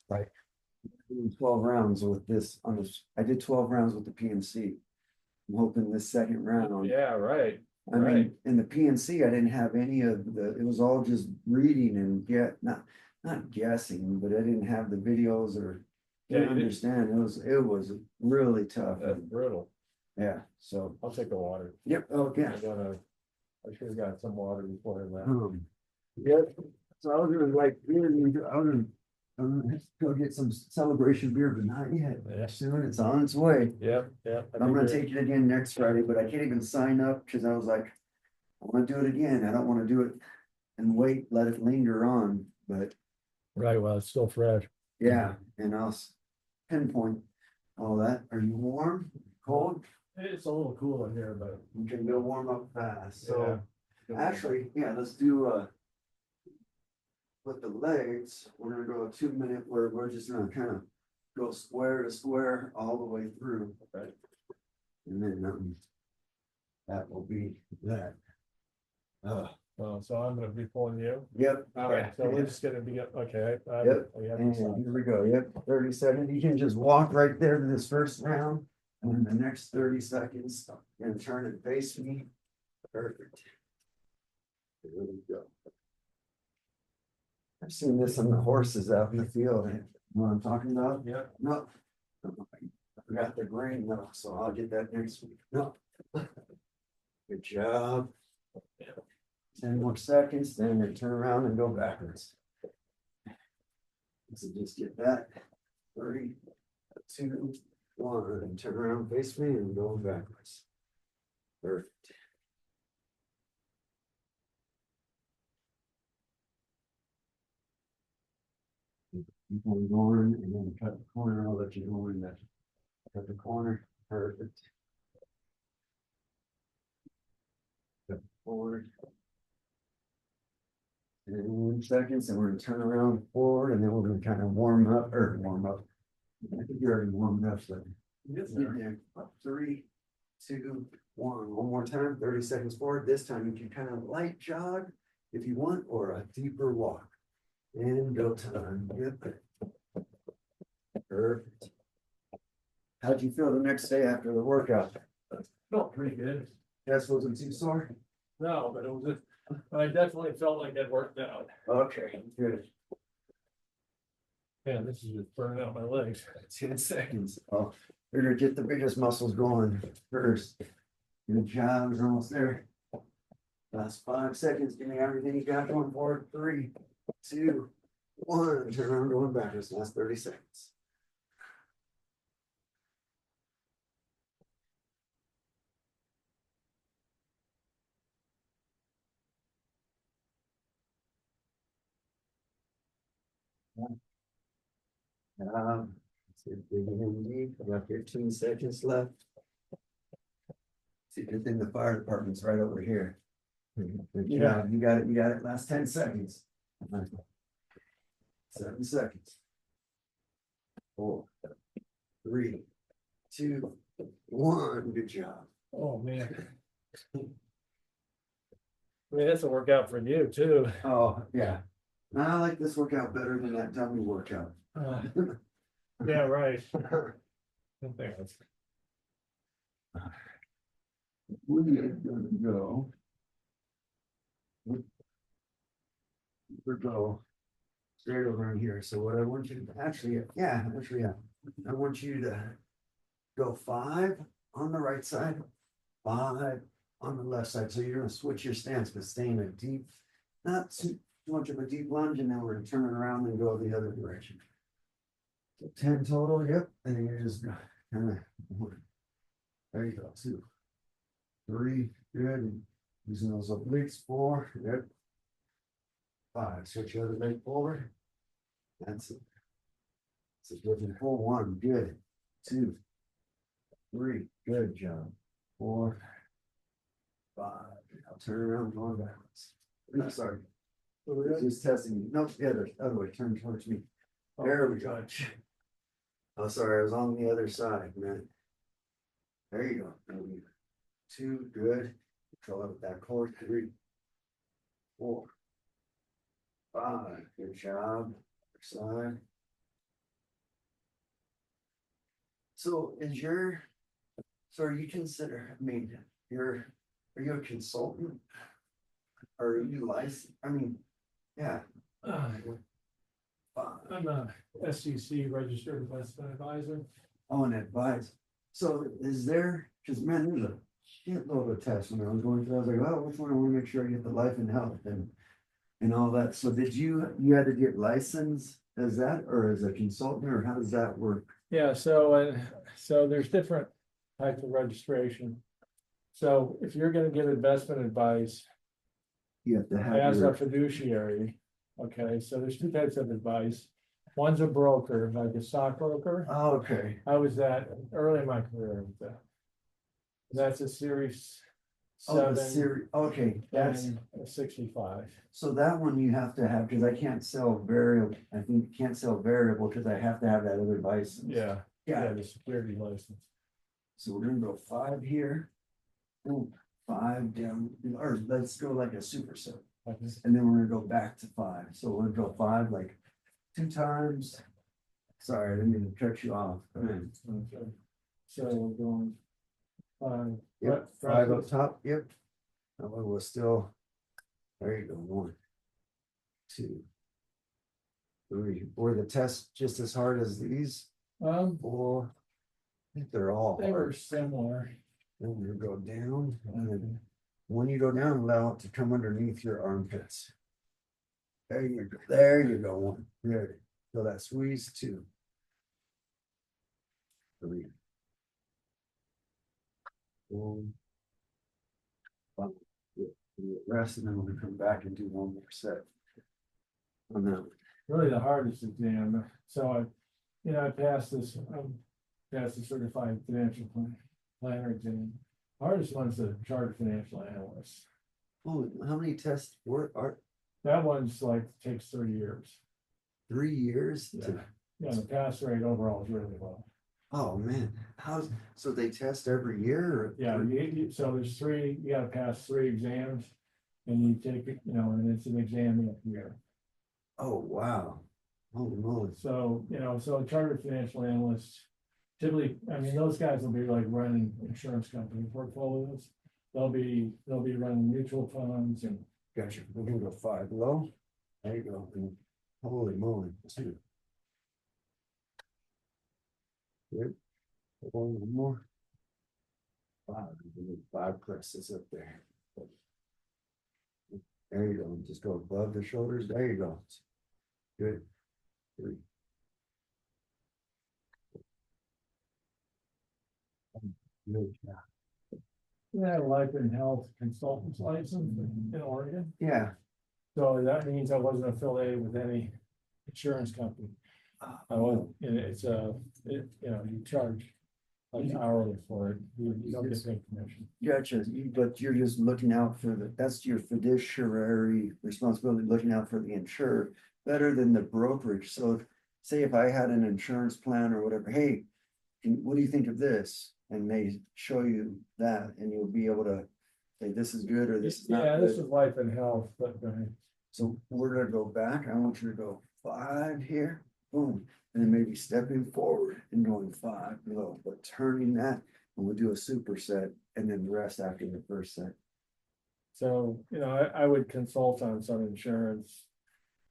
Right. Doing 12 rounds with this on this. I did 12 rounds with the PNC. I'm hoping this second round. Yeah, right. I Right. mean, in the PNC, I didn't have any of the, it was all just reading and not guessing, but I didn't have the videos or Yeah, didn't you didn't. understand. It was really tough. That's brutal. Yeah, so, I'll take the water. yep, okay. I should have got some water before I left. Yep, so I was gonna like, I was gonna, go get some celebration beer, but not yet. Yeah. Soon, it's on its way. Yep, yep. I'm gonna take it again next Friday, but I can't even sign up, cause I was like, I wanna do it again, I don't wanna do it and wait, let it linger on, but Right, well, it's still fresh. yeah, and pinpoint all that. Are you warm, cold? It's a little cool in here, but. You can go warm up fast, so Yeah. actually, yeah, let's do with the legs, we're gonna go a 2 minute where we're just gonna kind of go square to square all the way through. Okay. And then that will be that. So I'm gonna be pulling you. Yep. All right, so we're just gonna be, okay. Yep, and here we go, yep, 30 seconds, you can just walk right there to this first round, and then the next 30 seconds, and turn and face me. Perfect. There we go. I've seen this on the horses out in the field, you know what I'm talking about? Yeah. No. I forgot the grain though, so I'll get that next week, no. Good job. 10 more seconds, then we turn around and go backwards. So just get that. 3, 2, 1, and turn around, face me, and go backwards. Perfect. Keep on going, and then cut the corner. I'll let you go in that. Cut the corner. Perfect. Cut forward. 10 seconds, and we're gonna turn around forward, and then we're gonna kind of warm up. I think you're already warmed up, so. Yes, sir. 3, 2, 1. One more time, 30 seconds forward. This time you can kind of light jog if you want, or a deeper walk. And go time. Yep. Perfect. How'd you feel the next day after the workout? Felt pretty good. Yes, wasn't too sore? No, but it was just, I definitely felt like it worked out. Okay, good. Yeah, this is just burning out my legs. 10 seconds. Oh, we're gonna get the biggest muscles going first. Good job, we're almost there. Last 5 seconds, give me everything you got going forward. 3, 2, 1. Turn around, going backwards. Last 30 seconds. Dig in deep. About 15 seconds left. See, good thing the fire department's right over here. Good job. You got it. You got it. Last 10 seconds. 7 seconds. 4, 3, 2, 1. Good job. Oh, man. I mean, that's a workout for you too. Oh, yeah. I like this workout better than that dummy workout. Yeah, right. Thanks. We are gonna go. We're go straight over in here. So what I want you to actually, I want you to go 5 on the right side, 5 on the left side. So you're gonna switch your stance, but stay in a deep, not too much of a deep lunge, and then we're gonna turn it around and go the other direction. So 10 total, yep. And then you're just kind of, there you go, 2, 3, good. Using those obliques, 4, yep. 5, switch your other leg forward. That's it. So good and pull 1, good. 2, 3, good job. 4, 5. I'll turn around, going backwards. No, sorry. Just testing you. Nope, the other way, turn towards me. There we go. Oh, sorry, I was on the other side, man. There you go. 2, good. Control it with that core. 3, 4, 5. Good job. Other side. So are you consider, I mean, are you a consultant? Or are you licensed? I mean, yeah. I'm a SEC registered investment advisor. Oh, and advice. So is there, because man, there's a shitload of tests when I was going through, I was like, well, which one I want to make sure I get the life and health and all that. So did you had to get licensed as that or as a consultant or how does that work? Yeah, so there's different types of registration. So if you're gonna give investment advice You have to have as a your, fiduciary, okay, so there's two types of advice. One's a broker, like a stockbroker. oh, okay. I was that early in my career with that. That's a series Oh, the 7 series, okay, that's, and a 65. so that one you have to have, because I can't sell variable, I think you can't sell variable because I have to have that other license. Yeah, Yeah, the security license. so we're gonna go 5 here. Ooh, 5 down, or let's go like a superset. Okay. And then we're gonna go back to 5. So we're gonna go 5 like 2 times. Sorry, I didn't mean to cut you off. Go ahead. Okay. So we're going. Yep, 5 up top, yep. That one was still, there you go, 1, 2, 3. Were the tests just as hard as these? 4, I think they're all They were hard. similar. Then you go down, and then when you go down, allow it to come underneath your armpits. There you go, 1, good. So that squeeze 2. 3. 4. 5. Yeah, rest, and then we'll come back and do 1 more set. On that one. Really the hardest exam. So I passed this, passed the certified financial planner exam. Hardest one's the chartered financial analyst. Oh, how many tests are That one's like takes 3 years. 3 years? Yeah. Yeah, the pass rate overall is really low. Oh, man, so they test every year? Or Yeah, so there's 3, you gotta pass 3 exams. And you take it, and it's an exam every year. Oh, wow. Holy moly. So, so chartered financial analysts, typically, I mean, those guys will be like running insurance company portfolios. They'll be running mutual funds and. Gotcha. We're gonna go 5 low. There you go. And holy moly. 2. Good. 1 more. 5. 5 presses up there. There you go. Just go above the shoulders. There you go. Good. 3. Good job. Yeah, life and health consultant's license in Oregon. Yeah. So that means I wasn't affiliated with any insurance company. I was, you charge like hourly for it. You don't get paid commission. Gotcha. But you're just looking out for that's your fiduciary responsibility, looking out for the insurer better than the brokerage. So say if I had an insurance plan or whatever, hey, what do you think of this? And they show you that and you'll be able to say, this is good or this is not Yeah, good. this is life and health, but So we're gonna go back. I want you to go 5 here, boom, and then maybe stepping forward and going 5 below, but turning that, and we'll do a superset and then the rest after the first set. so, I would consult on some insurance.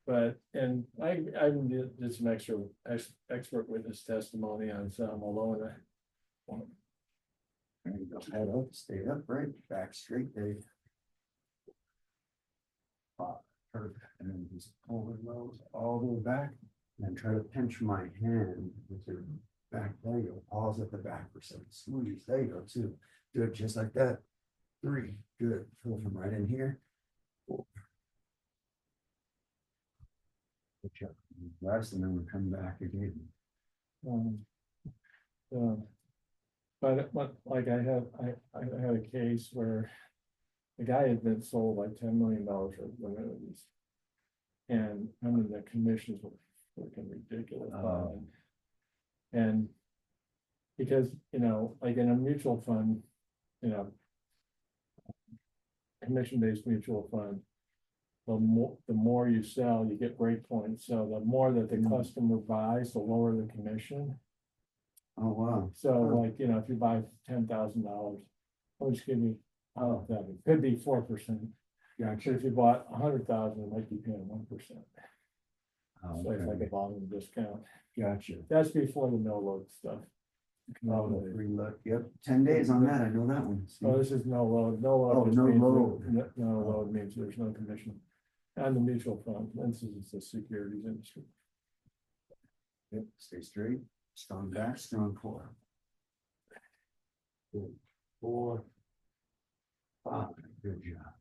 But, and I did some expert witness testimony on some, although There you go, head up, stay upright, back straight, there. 5, perfect, and then just pull those all the way back, and then try to pinch my hand with your back, there you go, pause at the back for some squeeze, there you go, 2, do it just like that, 3, good, pull from right in here. 4. Good job. Rest, and then we'll come back again. but like I had a case where the guy had been sold like $10 million worth of annuities. And I mean, the commissions were freaking ridiculous. And because, like in a mutual fund, commission-based mutual fund, the more you sell, you get break points. So the more that the customer buys, the lower the commission. Oh, wow. So Huh. like, you know, if you buy $10,000, I'll just give you, oh, that could be 4%. Gotcha. If you bought 100,000, it might be paying 1%. Oh, So it's like a okay. volume discount. Gotcha. That's before the no load stuff. Oh, the free look, yep, 10 days on that, I know that one. See? So this is no load. No load. Oh, just no means load. No load means there's no commission. And the mutual fund, this is the securities industry. Yep, stay straight, strong back, strong core. Good. 4, 5, good job.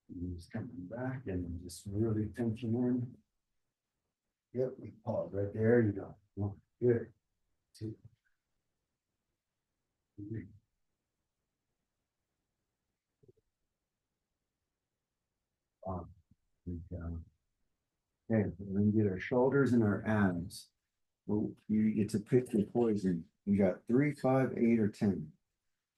He's coming back and just really tension in. Yep, we pause right there, you go. 1, good. 2, 3. We go. Okay, we're gonna get our shoulders and our abs. Well, you get to pick your poison. You got 3, 5, 8, or 10.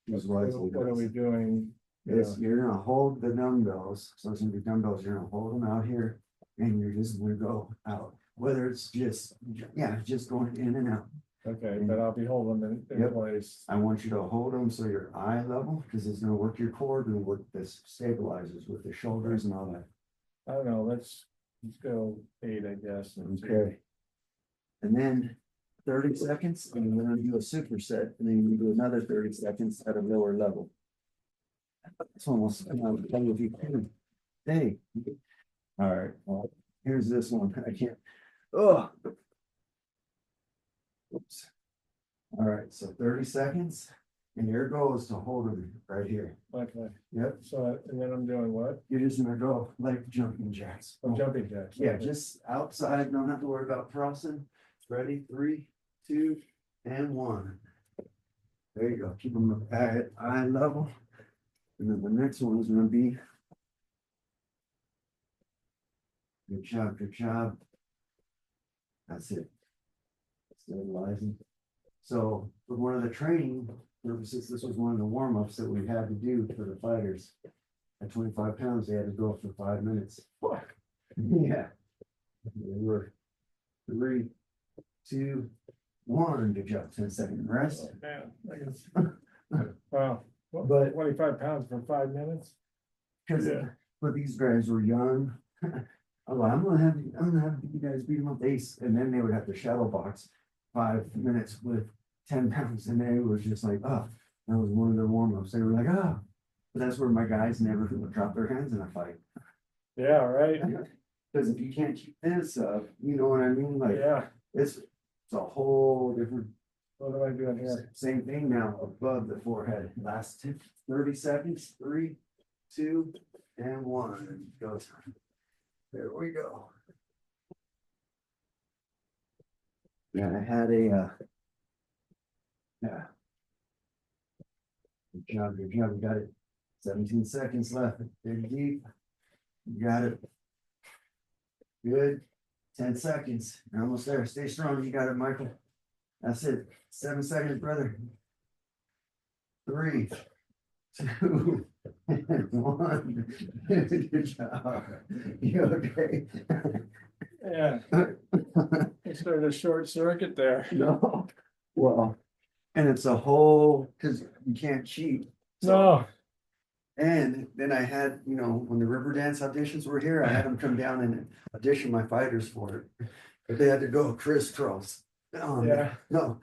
Use wisely. What are we doing? Is you're gonna hold the dumbbells, so it's gonna be dumbbells, you're gonna hold them out here, and you're just gonna go out. Whether it's just, yeah, just going in and out. Okay, but I'll be holding them in Yep. place. I want you to hold them so you're eye level, because it's gonna work your core, gonna work the stabilizers with the shoulders and all that. I don't know, let's go 8, I guess. and see. Okay. And then 30 seconds, and we're gonna do a superset, and then you do another 30 seconds at a lower level. It's almost, if you can. Hey. All right, well, here's this one. I can't. Oh. Oops. All right, so 30 seconds, and your goal is to hold them right here. Okay, Yep, so, and then I'm doing what? you're just gonna go like jumping jacks. I'm jumping jacks. Yeah, Okay. just outside, don't have to worry about crossing. Ready, 3, 2, and 1. There you go, keep them at eye level. And then the next one is gonna be. Good job, good job. That's it. Stabilizing. So for one of the training purposes, this was one of the warm-ups that we had to do for the fighters. At 25 pounds, they had to go for 5 minutes. Yeah. They were 3, 2, 1. Good job. 10-second rest. Oh, man, I guess. Wow, But- 25 pounds for 5 minutes? Because Yeah. but these guys were young. Oh, I'm gonna have you guys beat them up the ace, and then they would have to shadow box 5 minutes with 10 pounds, and they was just like, oh, that was one of their warm-ups. They were like, oh, but that's where my guys never drop their hands in a fight. Yeah, right, Because if you can't keep this up, you know what I mean? Like, yeah, it's a whole different, what am I doing here? same thing now above the forehead. Last 30 seconds, 3, 2, and 1. Go time. There we go. Yeah, I had a, yeah. Good job, good job, you got it. 17 seconds left, dig deep. You got it. Good, 10 seconds, you're almost there, stay strong, you got it, Michael. That's it, 7 seconds, brother. 3, 2, and 1. Good job. You okay? Yeah, I started a short circuit there. No, well, and it's a whole, because you can't cheat. So- No, And then I had, when the river dance auditions were here, I had them come down and audition my fighters for it. But they had to go crisscross. Yeah. No.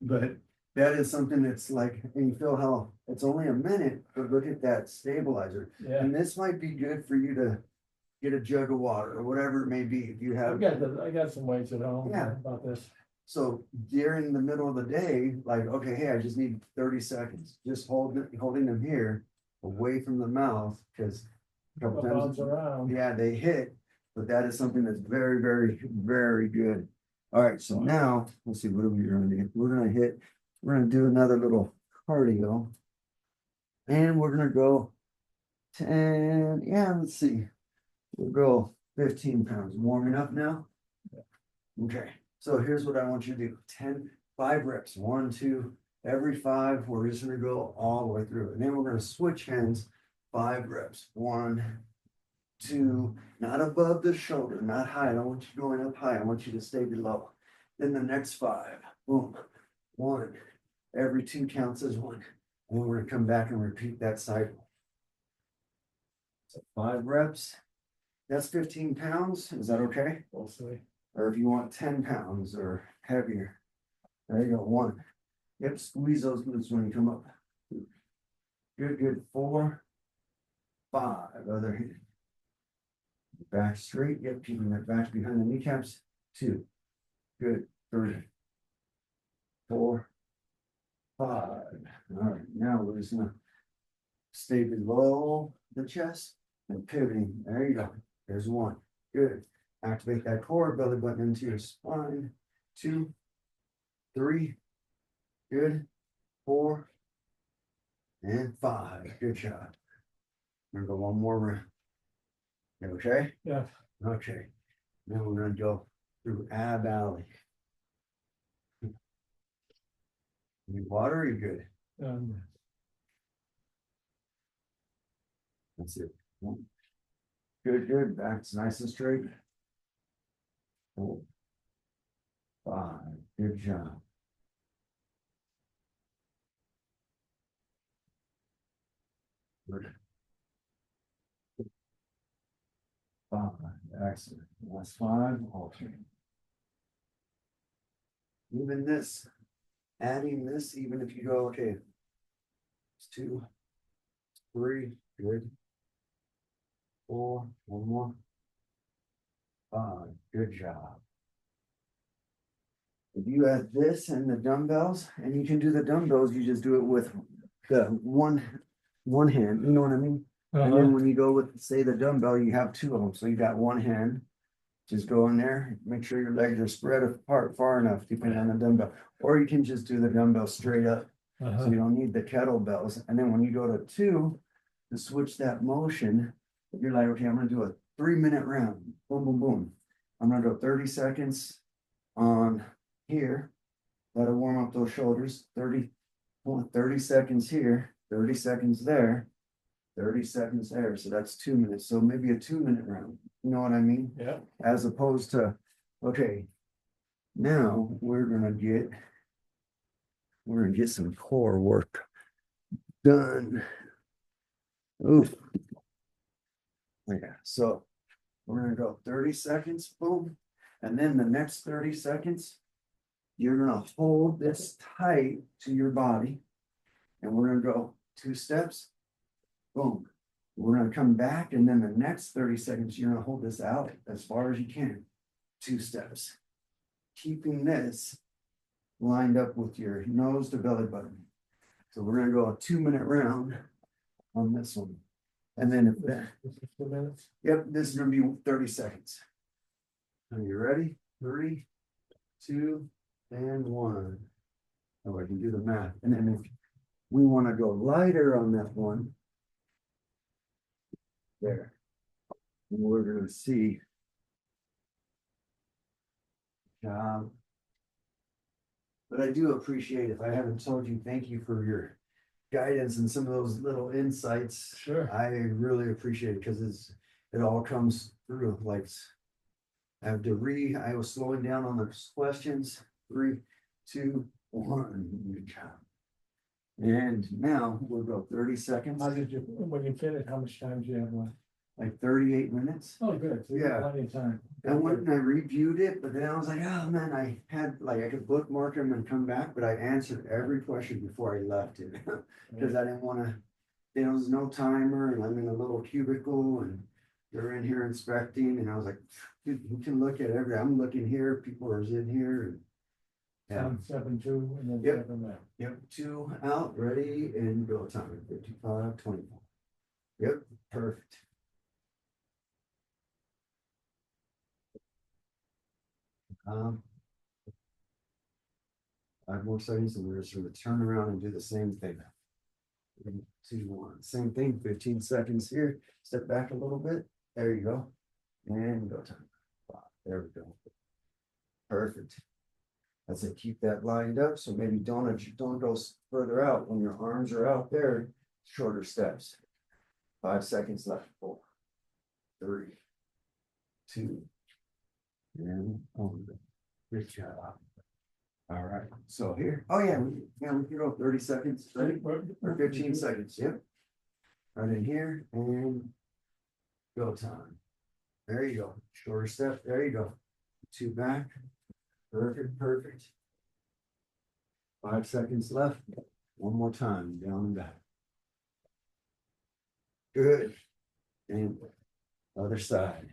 But that is something that's like, and you feel how it's only a minute, but look at that stabilizer. yeah, And this might be good for you to get a jug of water or whatever it may be, if you have. I got some weights at home. Yeah. About this. So during the middle of the day, like, okay, hey, I just need 30 seconds, just holding them here away from the mouth, because a couple Bounce times, around. yeah, they hit, but that is something that's very, very, very good. All right, so now, let's see, what are we gonna do? We're gonna do another little cardio. And we're gonna go 10, yeah, let's see. We'll go 15 pounds, warming up now. Okay. So here's what I want you to do. 5 reps, 1, 2, every 5, we're just gonna go all the way through. And then we're gonna switch hands, 5 reps, 1, 2, not above the shoulder, not high. I don't want you going up high. I want you to stay below. Then the next 5, boom, 1. Every 2 counts as 1. And then we're gonna come back and repeat that cycle. So 5 reps. That's 15 pounds. Is that okay? We'll see. Or if you want 10 pounds or heavier. There you go. 1. Yep, squeeze those glutes when you come up. Good, good. 4, 5. Other hand. Back straight. Yep, keeping that back behind the kneecaps. 2. Good. 3, 4, 5. All right, now we're just gonna stay below the chest and pivoting. There you go. There's 1. Good. Activate that core, belly button into your spine. 2, 3. Good. 4 and 5. Good job. We're gonna go 1 more round. You okay? Yeah. Okay. Now we're gonna go through ab alley. Need water? Are you good? That's it. 1. Good, good. Back's nice and straight. 4, 5. Good job. Good. 5. Excellent. Last 5. Alternate. Even this, adding this, even if you go, okay, it's 2, 3, good. 4, 1 more. 5, good job. If you add this and the dumbbells, and you can do the dumbbells, you just do it with the one hand, you know what I mean? And then when you go with, say, the dumbbell, you have 2 of them, so you got 1 hand. Just go in there, make sure your legs are spread apart far enough, depending on the dumbbell. Or you can just do the dumbbell straight up, so you don't need the kettlebells. And then when you go to 2, to switch that motion, you're like, okay, I'm gonna do a 3-minute round. Boom, boom, boom. I'm gonna go 30 seconds on here. That'll warm up those shoulders. 30 seconds here, 30 seconds there, 30 seconds there. So that's 2 minutes. So maybe a 2-minute round. You know what I mean? Yeah. As opposed to, okay, now we're gonna get some core work done. Oof. Yeah, so we're gonna go 30 seconds, boom. And then the next 30 seconds, you're gonna hold this tight to your body. And we're gonna go 2 steps, boom. We're gonna come back, and then the next 30 seconds, you're gonna hold this out as far as you can. 2 steps. Keeping this lined up with your nose to belly button. So we're gonna go a 2-minute round on this one. And then if that, This is 2 minutes. yep, this is gonna be 30 seconds. Are you ready? 3, 2, and 1. Oh, I can do the math. And then if we want to go lighter on that one, there. And we're gonna see. But I do appreciate, if I haven't told you, thank you for your guidance and some of those little insights. Sure. I really appreciate it because it all comes through. Like, I was slowing down on the questions. 3, 2, 1. Good job. And now we'll go 30 seconds, How did you, when you finish, how much time do you have left? like 38 minutes. Oh, good. So you have Yeah. plenty of time. I went and I reviewed it, but then I was like, oh man, I could bookmark them and come back, but I answered every question before I left it. Because I didn't wanna, there was no timer and I'm in a little cubicle and they're in here inspecting and I was like, dude, you can look at I'm looking here, people are in here and. Yeah, 7, 2, and then Yep. 7 left. yep, 2 out, ready and go time, 55, 24. Yep, perfect. Um, 5 more seconds and we're just gonna turn around and do the same thing. 3, 2, 1, same thing, 15 seconds here, step back a little bit, there you go. And go time, 5, there we go. Perfect. That's it, keep that lined up, so maybe don't go further out when your arms are out there, shorter steps. 5 seconds left, 4, 3, 2, and 1. Good job. All right, so here, oh yeah, we can go 30 seconds, ready? Or 15 seconds, yep. Right in here and go time. There you go, shorter step, there you go. Two back, perfect, perfect. 5 seconds left, one more time, down and back. Good, and other side.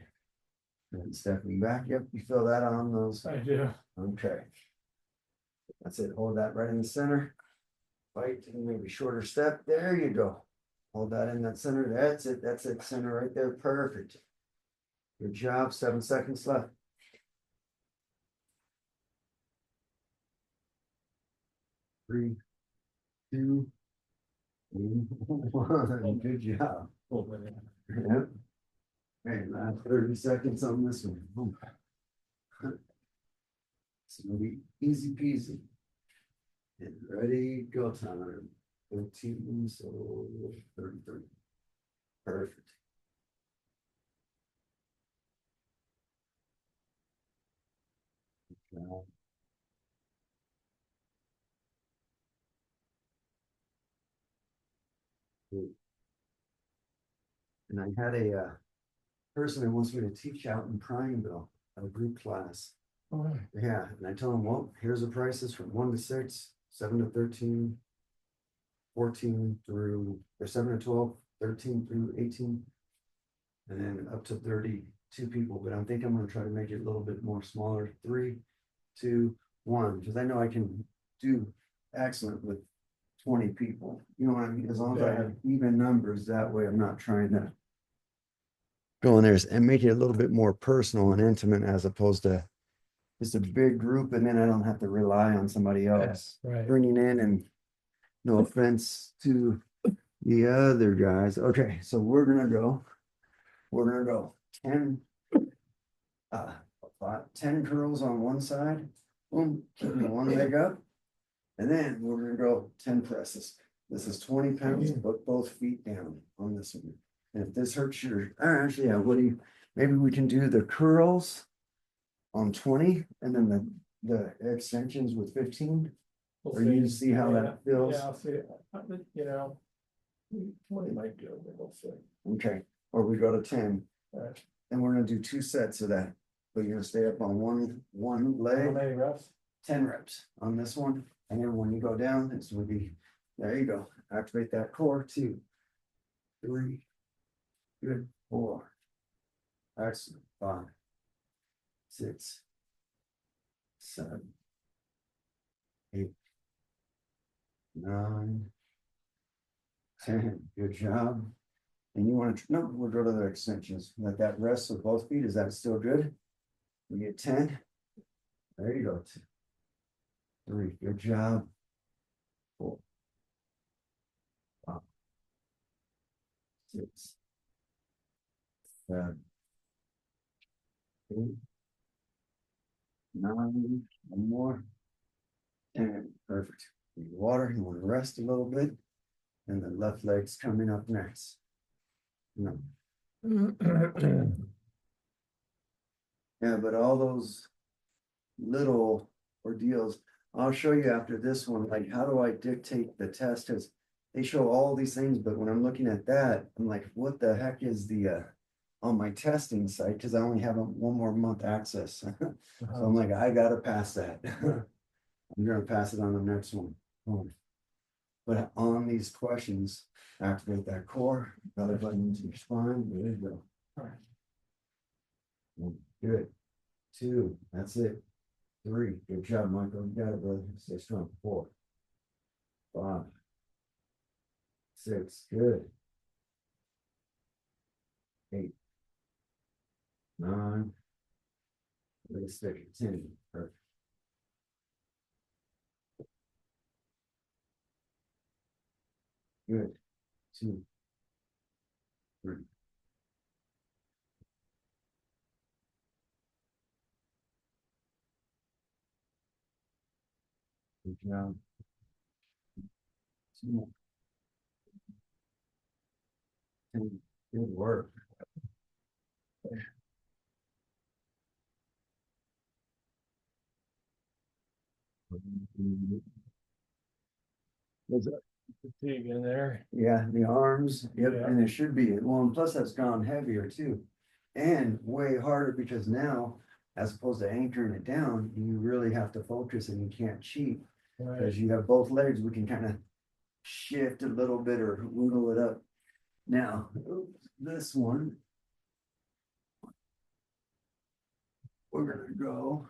And stepping back, yep, you feel that on those, I do. okay. That's it, hold that right in the center. Fight, and maybe shorter step, there you go. Hold that in that center, that's it, center right there, perfect. Good job, 7 seconds left. 3, 2, 1, good job. Yep. Okay, last 30 seconds on this one. It's gonna be easy peasy. And ready, go time. 15, so 30. Perfect. Good job. Good. And I had a person who wants me to teach out in Prineville, a group class. All right. Yeah, and I told him, well, here's the prices from 1 to 6, 7 to 13, 14 through, or 7 to 12, 13 through 18, and then up to 32 people. But I think I'm gonna try to make it a little bit more smaller, 3, 2, 1, because I know I can do excellent with 20 people. You know what I mean? As long as I have even numbers, that way I'm not trying to go in there and make it a little bit more personal and intimate as opposed to just a big group, and then I don't have to rely on somebody else Right. bringing in. And no offense to the other guys. Okay, so we're gonna go 10 10 curls on one side, boom, keeping one leg up, and then we're gonna go 10 presses. This is 20 pounds, put both feet down on this one. And if this hurts your, actually, yeah, maybe we can do the curls on 20 and then the extensions with 15. Or you see how that feels? Yeah, I'll see, you know, 20 might do it, but we'll see. Okay, or we go to 10, Right. and we're gonna do 2 sets of that. But you're gonna stay up on one How leg, many reps? 10 reps on this one, and then when you go down, it's gonna be, there you go, activate that core, 2, 3, good, 4, excellent, 5, 6, 7, 8, 9, 10, good job. And you want to, no, we'll go to the extensions, let that rest with both feet, is that still good? We get 10, there you go, 2, 3, good job, 4, 5, 6, 7, 8, 9, one more, 10, perfect. Need water, you want to rest a little bit, and the left leg's coming up next. No. Yeah, but all those little ordeals, I'll show you after this one, like how do I dictate the test? Because they show all these things, but when I'm looking at that, I'm like, what the heck is the on my testing site? Because I only have 1 more month access. So I'm like, I gotta pass that. I'm gonna pass it on the next one. But on these questions, activate that core, belly button to your spine, there you go. All right. Good. 2, that's it. 3, good job, Michael. You got it, brother. Stay strong. 4, 5, 6, good. 8, 9, really stick it. 10, perfect. Good. 2, 3. Good job. 2 more. 10, good work. Was that fatigue in there? Yeah, the arms, yep, Yeah. and it should be, well, and plus that's gone heavier too. And way harder because now, as opposed to anchoring it down, you really have to focus and you can't cheat. Right. As you have both legs, we can kind of shift a little bit or wiggle it up. Now, this one, we're gonna go.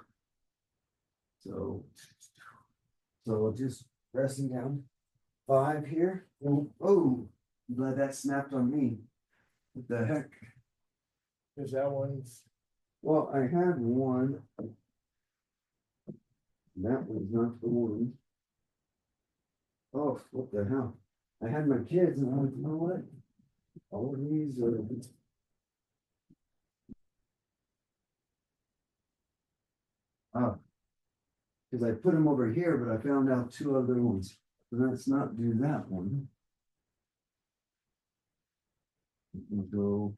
So just resting down. 5 here. Oh, glad that snapped on me. What the heck? Is that one? Well, I had one. That was not the one. Oh, what the hell? I had my kids and I was, you know what? All of these are. Oh. Because I put them over here, but I found out 2 other ones. So let's not do that one. We'll go.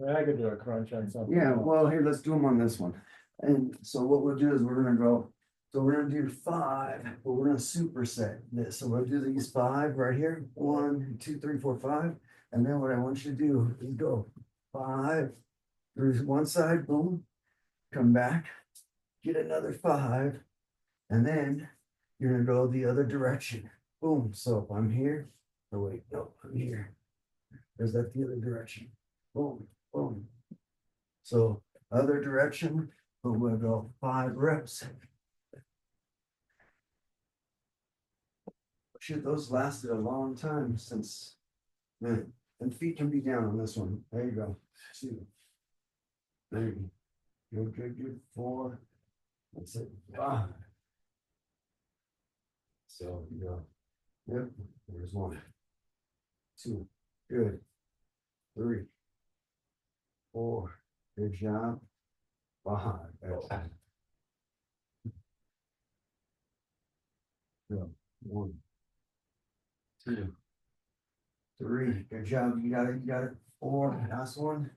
I could do a crunch on something. Yeah, else. well, here, let's do them on this one. And so what we'll do is we're gonna go, so we're gonna do 5, but we're gonna superset this. So we'll do these 5 right here. 1, 2, 3, 4, 5. And then what I want you to do is go 5 through one side, boom, come back, get another 5, and then you're gonna go the other direction. Boom. So if I'm here, oh wait, no, I'm here. There's that the other direction. Boom, boom. So other direction, but we'll go 5 reps. Shit, those lasted a long time since, man, and feet can be down on this one. There you go. 2. There you go. Good, good, good. 4. That's it. 5. So you go. Yep. There's 1. 2. Good. 3. 4. Good job. 5. Excellent. Go. 1. 2. 3. Good job. You got it. You got it. 4. Last one.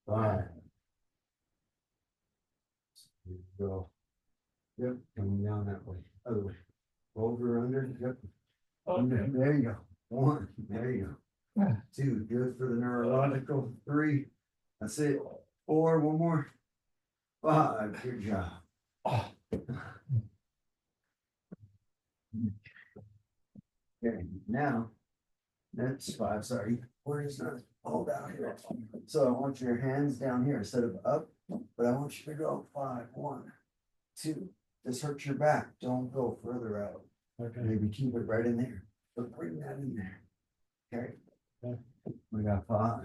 5. Here you go. Yep. Coming down that way. Other way. Over, under. Yep. Under. There you go. 1. There you go. 2. Good for the neurological. 3. That's it. 4. One more. 5. Good job. Okay. Now. That's 5. Sorry. Where is that? All down here. So I want your hands down here instead of up, but I want you to go 5. 1, 2. This hurts your back. Don't go further out. Okay. Maybe keep it right in there. But bring that in there. Okay. Okay. We got 5.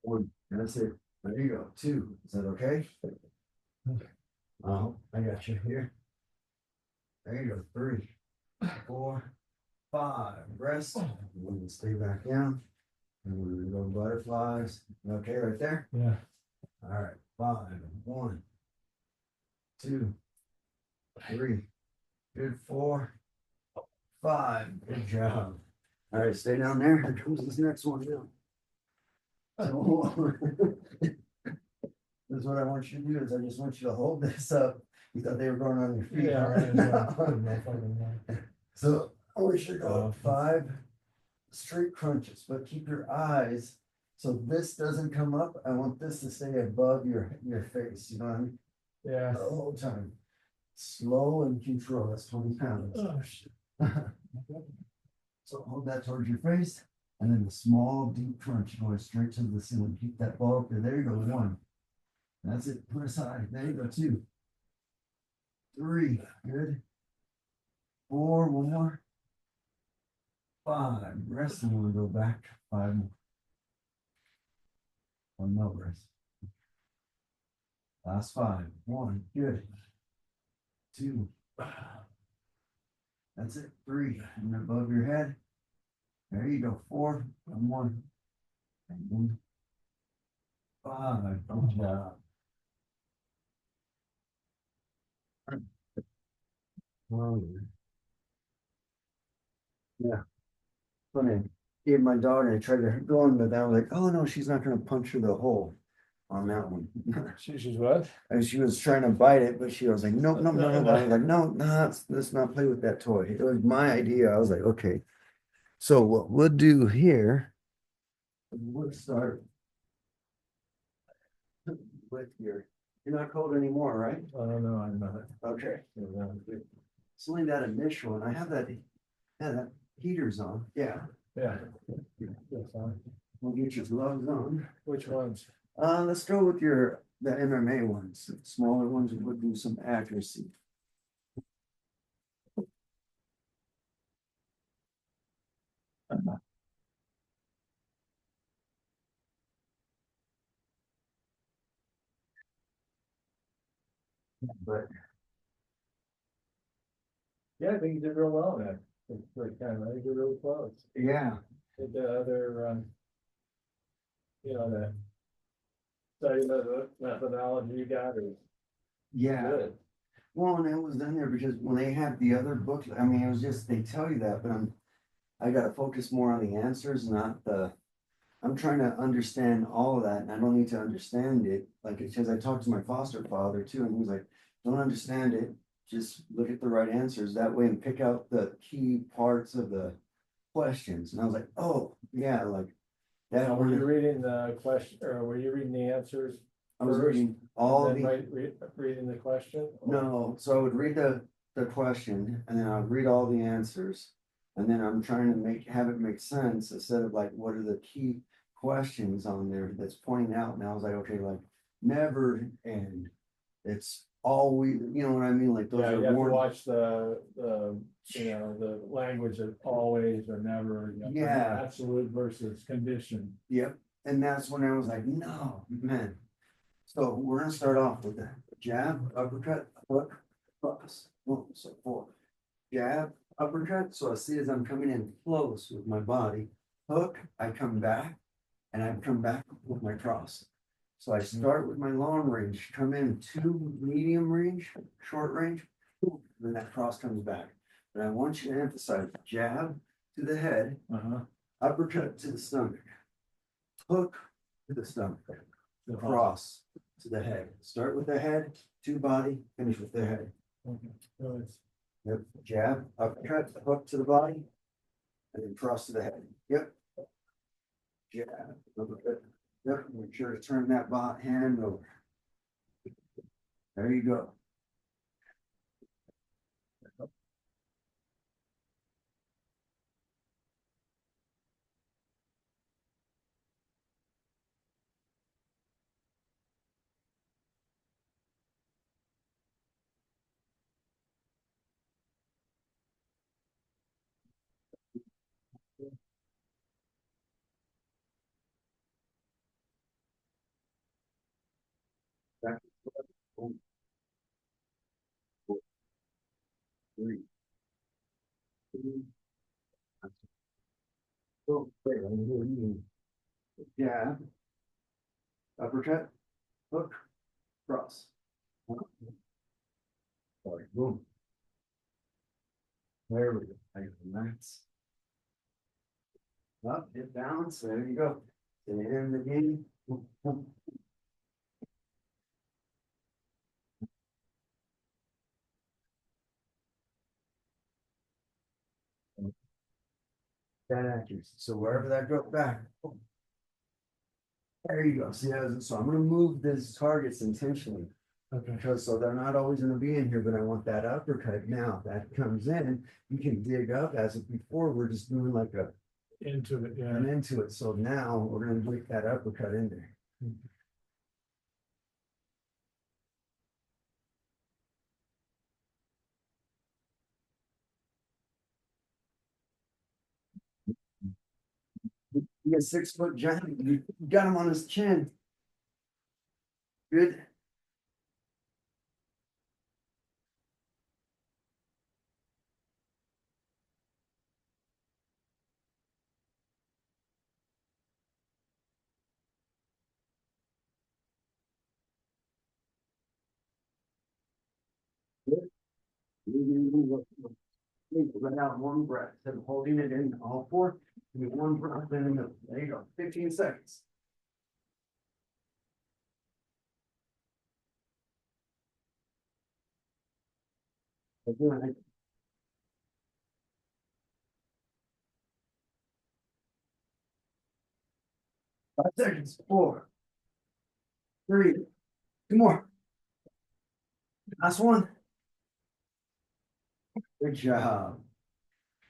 One. That's it. There you go. 2. Is that okay? Oh, I got you here. There you go. 3, 4, 5. Rest. We're gonna stay back down. And we're gonna go butterflies. Okay, right there. Yeah. All right. 5. 1, 2, 3. Good. 4, 5. Good job. All right, stay down there. Here comes this next one now. So, this is what I want you to do is I just want you to hold this up. You thought they were going on your feet. Yeah, right. So I want you to go 5 straight crunches, but keep your eyes. So this doesn't come up. I want this to stay above your face. You know what I mean? Yeah. The whole time. Slow and control. That's 20 pounds. Oh, shit. So hold that towards your face. And then the small deep crunch going straight to the ceiling. Keep that ball up there. There you go. 1. That's it. Put aside. There you go. 2. 3. Good. 4. One more. 5. Rest and we'll go back. 5 more. 1 more rest. Last 5. 1. Good. 2. That's it. 3. And above your head. There you go. 4. 1 more. And 5. Good job. Oh, yeah. Funny. gave my daughter, I tried to go in, but I was like, oh no, she's not gonna puncture the hole on that one. She's what? And she was trying to bite it, but she was like, nope, nope, no, no. I was like, no, no, let's not play with that toy. It was my idea. I was like, okay. So what we'll do here, we'll start with you're not cold anymore, right? No, I'm not. Okay. It's only that initial, and I have that, yeah, that heater's on. Yeah. Yeah. Yes, We'll get your gloves on. which ones? Let's go with the MMA ones, the smaller ones would do some accuracy. But Yeah, I think you did real well in that. First time, I think you're really close. yeah, Did the other, the study methodology you got is yeah. good. Well, and it was in there because when they have the other book, I mean, it was just, they tell you that, but I gotta focus more on the answers, not I'm trying to understand all of that, and I don't need to understand it, like, because I talked to my foster father too, and he was like, don't understand it, just look at the right answers that way and pick out the key parts of the questions, and I was like, oh, yeah, like. That Now, were you one, reading the question, or were you reading the answers I was first, reading all and the. then reading the question? No, so I would read the question and then I'd read all the answers. And then I'm trying to have it make sense instead of like, what are the key questions on there that's pointing out? And I was like, okay, like never end. It's always, you know what I mean? Like those Yeah, you are have to warned. watch the language of always or never. Yeah. Absolute versus condition. Yep. And that's when I was like, no, man. So we're gonna start off with the jab, uppercut, hook, cross. Boom, so 4. Jab, uppercut. So I see as I'm coming in close with my body. Hook, I come back, and I come back with my cross. So I start with my long range, come in 2 medium range, short range, boom, then that cross comes back. But I want you to emphasize jab to the head, uppercut to the stomach, hook to the stomach, cross to the head. Start with the head, to body, finish with the head. Okay. Yep, jab, uppercut, hook to the body, and then cross to the head. Yep. Jab, uppercut. Yep, make sure to turn that hand over. There you go. Back, 1, 4, 3, 2. Oh, wait, I'm doing jab, uppercut, hook, cross. Sorry, boom. There we go. I got the max. Up, hit balance. There you go. And the game. That accuracy. So wherever that goes back. There you go. See, so I'm gonna move these targets intentionally. Okay. Because so they're not always gonna be in here, but I want that uppercut now. That comes in, you can dig up as if before we're just doing like Into it, yeah. an into it. So now we're gonna break that uppercut in there. You get 6-foot giant, you got him on his chin. Good. Good. Let out one breath, instead of holding it in all four, do one breath in the middle. There you go, 15 seconds. Again, 5 seconds, 4, 3, 2 more. Last one. Good job.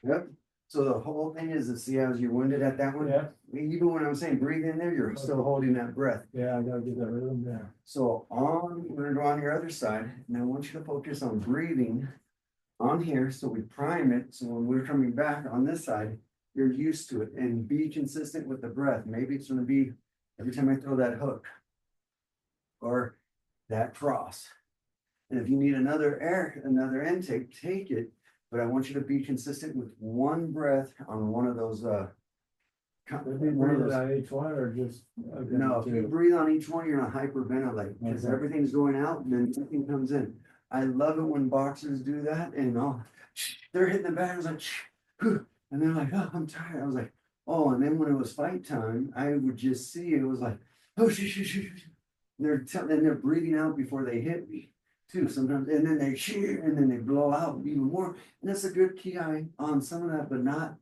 Yep. So the whole thing is to see how you're winded at that one. Yeah. Even when I'm saying breathe in there, you're still holding that breath. Yeah, I gotta get that rhythm down. So we're gonna go on your other side, and I want you to focus on breathing on here, so we prime it, so when we're coming back on this side, you're used to it, and be consistent with the breath. Maybe it's gonna be every time I throw that hook or that cross. And if you need another intake, take it, but I want you to be consistent with one breath on one of those, Did we one of breathe those. on each one or just? No, if you breathe on each one, you're gonna hyperventilate, because Okay. everything's going out and then nothing comes in. I love it when boxers do that, and they're hitting the bag, I was like, and they're like, oh, I'm tired. I was like, oh, and then when it was fight time, I would just see it was like, oh, and they're breathing out before they hit me too sometimes, and then they cheer, and then they blow out even more. And that's a good key on some of that, but not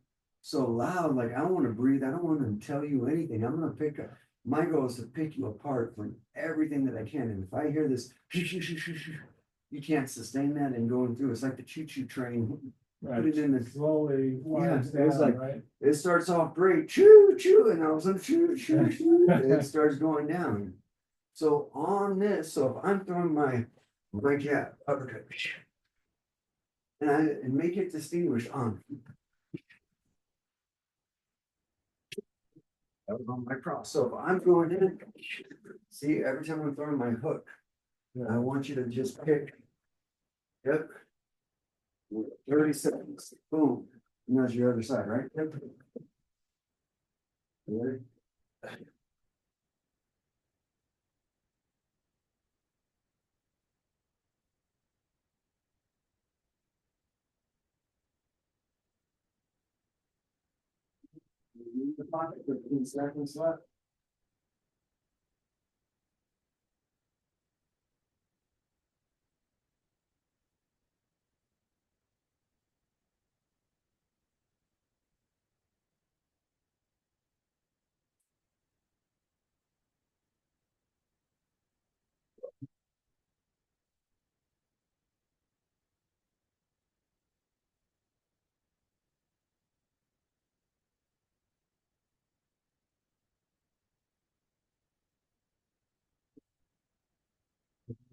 so loud. Like, I want to breathe. I don't want to tell you anything. I'm gonna my goal is to pick you apart from everything that I can. And if I hear this, you can't sustain that and going through. It's like the choo-choo train. Right, Put it in the, slowly winds Yeah, it's down, like- right? it starts off great, choo choo, and all of a sudden choo choo choo, it starts going down. So on this, so if I'm throwing my jab, uppercut, and make it distinguished on. That was on my cross. So if I'm going in, see, every time I'm throwing my hook, I want you to just pick. Yep. 30 seconds, boom, and that's your other side, right? Yep. Ready? Leave the pocket, 15 seconds left.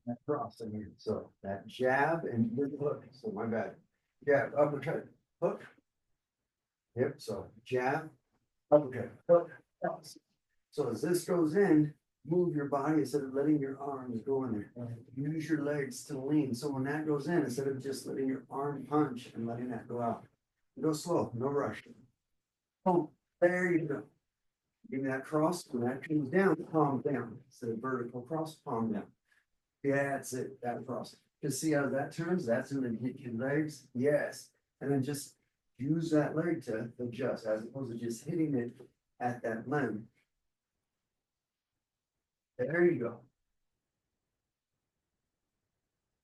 That cross in here, so that jab and with the hook, so my bad. Jab, uppercut, hook. Yep, so jab, uppercut, hook, cross. So as this goes in, move your body instead of letting your arms go in there. Use your legs to lean, so when that goes in, instead of just letting your arm punch and letting that go out. Go slow, no rush. Oh, there you go. Give me that cross, when that comes down, palm down, instead of vertical cross, palm down. Yeah, that's it, that cross. Just see how that turns, that's gonna hit your legs, yes. And then just use that leg to adjust, as opposed to just hitting it at that limb. There you go.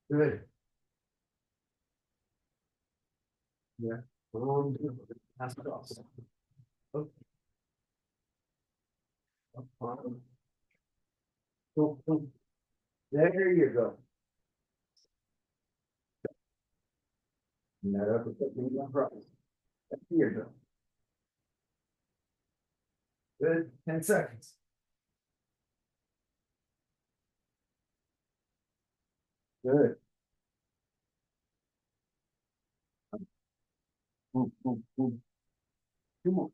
Good. Yeah. Pass cross. Up, up, up. Boom, boom. There you go. And that uppercut, move across. There you go. Good, 10 seconds. Good. Boom, boom, boom. 2 more.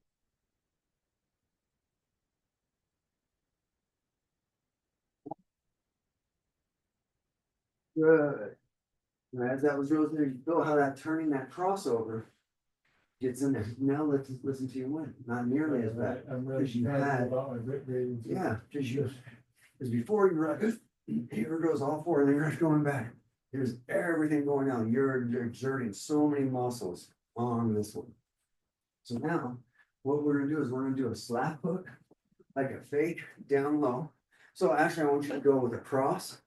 Good. And as that was going through, you feel how that turning that crossover gets in there. Now let's listen to your win. Not nearly as bad. I'm really Because you excited had, about my grip readings. yeah, because before you were like, here goes all four, and then you're going back. There's everything going on. You're exerting so many muscles. on this one. So now, what we're gonna do is we're gonna do a slap hook, like a fake down low. So actually, I want you to go with a cross,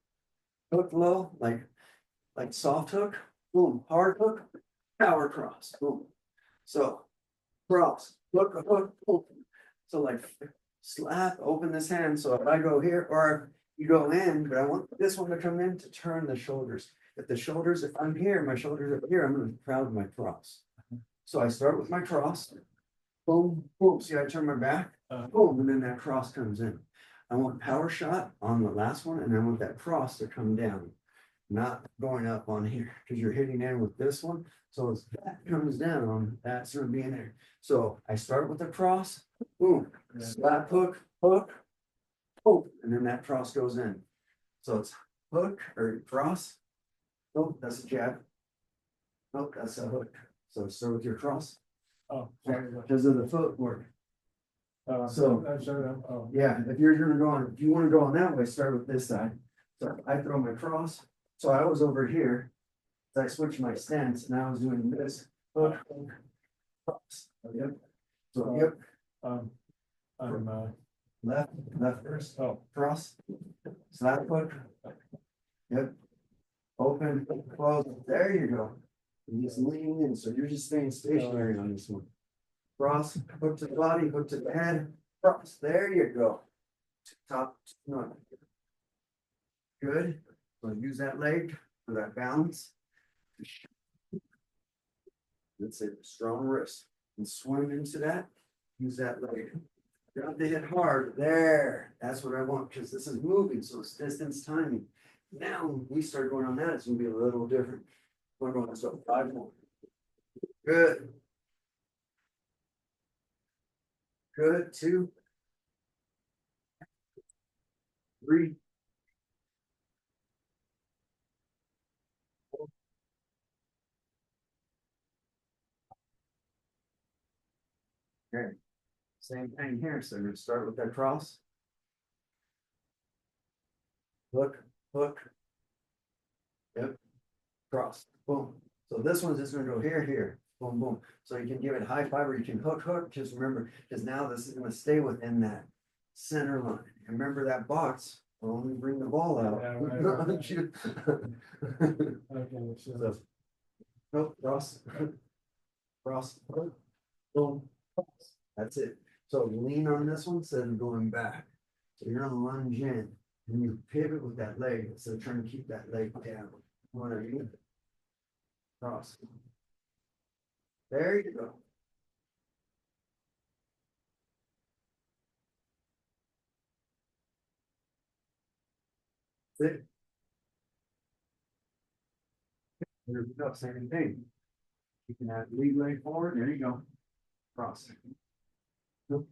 hook low, like soft hook, boom, hard hook, power cross, boom. So cross, hook, hook, boom. So like slap, open this hand. So if I go here, or you go in, but I want this one to come in to turn the shoulders. If I'm here, my shoulders are here, I'm gonna crowd my cross. So I start with my cross. Boom, boom. See, I turn my back, boom, and then that cross comes in. I want power shot on the last one, and I want that cross to come down, not going up on here, because you're hitting in with this one. So as that comes down, that's gonna be in there. So I start with the cross, boom, slap hook, hook, hook, and then that cross goes in. So it's hook or cross. Oh, that's a jab. Oh, that's a hook. So start with your cross Oh, sorry. because of the footwork. So- Oh, Yeah, if you're gonna go on, if you wanna go on that way, start with this side. So I throw my cross, so I was over here. So I switched my stance and I was doing this. Hook, hook, cross. Yep. So yep, I'm, left first, oh, cross, slap hook. Yep. Open, close, there you go. And just leaning in, so you're just staying stationary on this one. Cross, hook to the body, hook to the head, cross, there you go. Top, no. Good, so use that leg for that balance. That's it, strong wrist, and swim into that, use that leg. You have to hit hard, there, that's what I want, because this is moving, so it's distance timing. Now, when we start going on that, it's gonna be a little different. We're going, so 5 more. Good. Good, 2. 3. Okay, same thing here, so we're gonna start with that cross. Hook, hook. Yep, cross, boom. So this one's just gonna go here, here, boom, boom. So you can give it high five or you can hook, hook, just remember, because now this is gonna stay within that center line. And remember that box, will only bring the ball out. Yeah, right. Okay, okay, so so, nope, cross, cross, hook, boom, cross. That's it. So lean on this one instead of going back. So you're gonna lunge in and you pivot with that leg instead of trying to keep that leg down. What are you? Cross. There you go. Sit. There we go, same thing. You can have lead leg forward, there you go. Cross. Nope.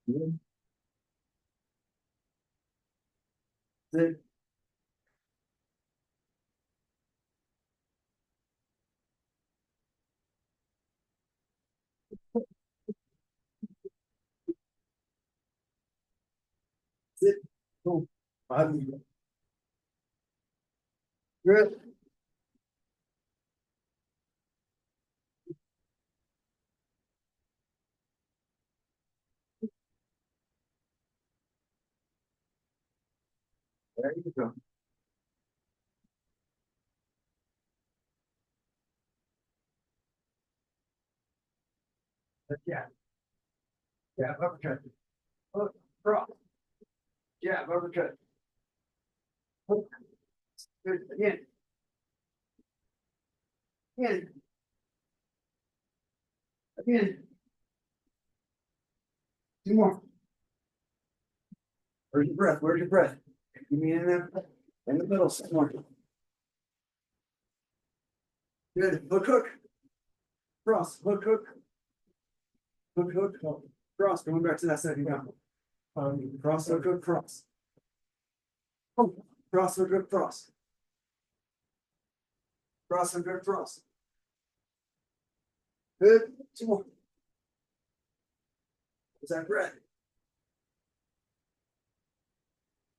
Good. Sit. Sit. Boom. 5. Good. There you go. Yeah. Yeah, uppercut. Hook, cross. Yeah, uppercut. Hook. Good. Again. Again. Again. 2 more. Where's your breath? Where's your breath? Give me in there. In the middle, somewhere. Good. Hook, hook. Cross. Hook, hook. Hook, hook. Cross. Going back to that second count. Cross, hook, hook, cross. Hook, cross, hook, hook, cross. Cross, hook, hook, cross. Good. 2 more. Is that breath?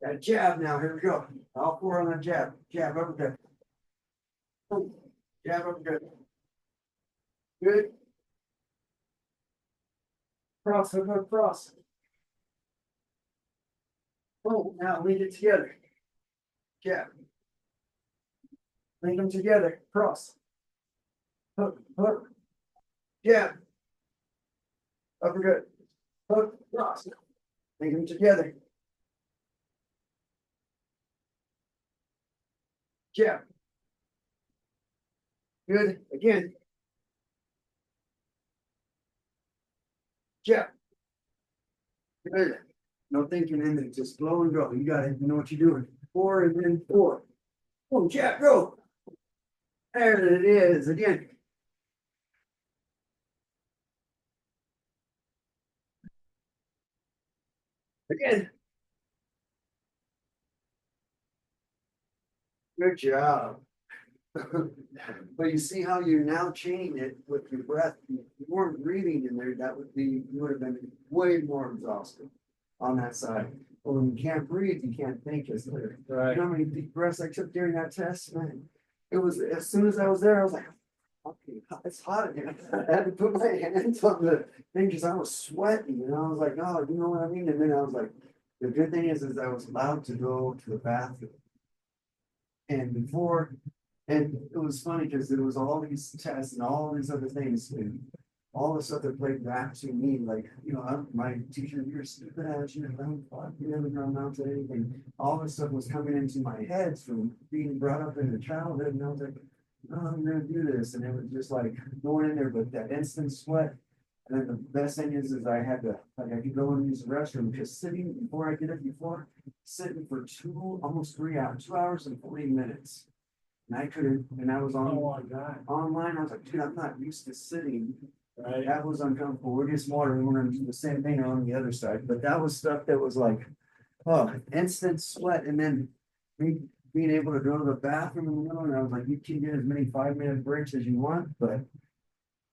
Got a jab now. Here we go. All four on the jab. Jab over good. Boom. Jab over good. Good. Cross, hook, hook, cross. Boom. Now lead it together. Jab. Link them together. Cross. Hook, hook. Jab. Uppercut. Hook, cross. Link them together. Jab. Good. Again. Jab. Good. No thinking in it. Just flow and go. You got it. You know what you're doing. 4 and then 4. Boom. Jab. Go. There it is. Again. Again. Good job. But you see how you're now chaining it with your breath. If you weren't breathing in there, that would be, you would have been way more exhausted on that side. But when you can't breathe, you can't think as clear. Right. You know how many deep breaths I took during that test, man? It was, as soon as I was there, I was like, okay, it's hot in here. I had to put my hands on the thing because I was sweating, and I was like, oh, you know what I mean? And then I was like, the good thing is I was allowed to go to the bathroom. And before, and it was funny because there was all these tests and all these other things, and all the stuff that played back to me, like, you know, my teacher, you're stupid ass, you never grown out to anything. All this stuff was coming into my head from being brought up in the childhood, and I was like, oh, I'm gonna do this, and it was just like going in there, but that instant sweat. And then the best thing is I had to, like, I could go and use the restroom, just sitting before I did it before, sitting for almost 3 hours, 2 hours and 40 minutes. And I couldn't, and I was on online. I was like, dude, I'm not used to sitting. Right. That was uncomfortable. We're just smarter. We're gonna do the same thing on the other side. But that was stuff that was like, oh, instant sweat. And then being able to go to the bathroom in the middle, and I was like, you can get as many 5-minute breaks as you want, but I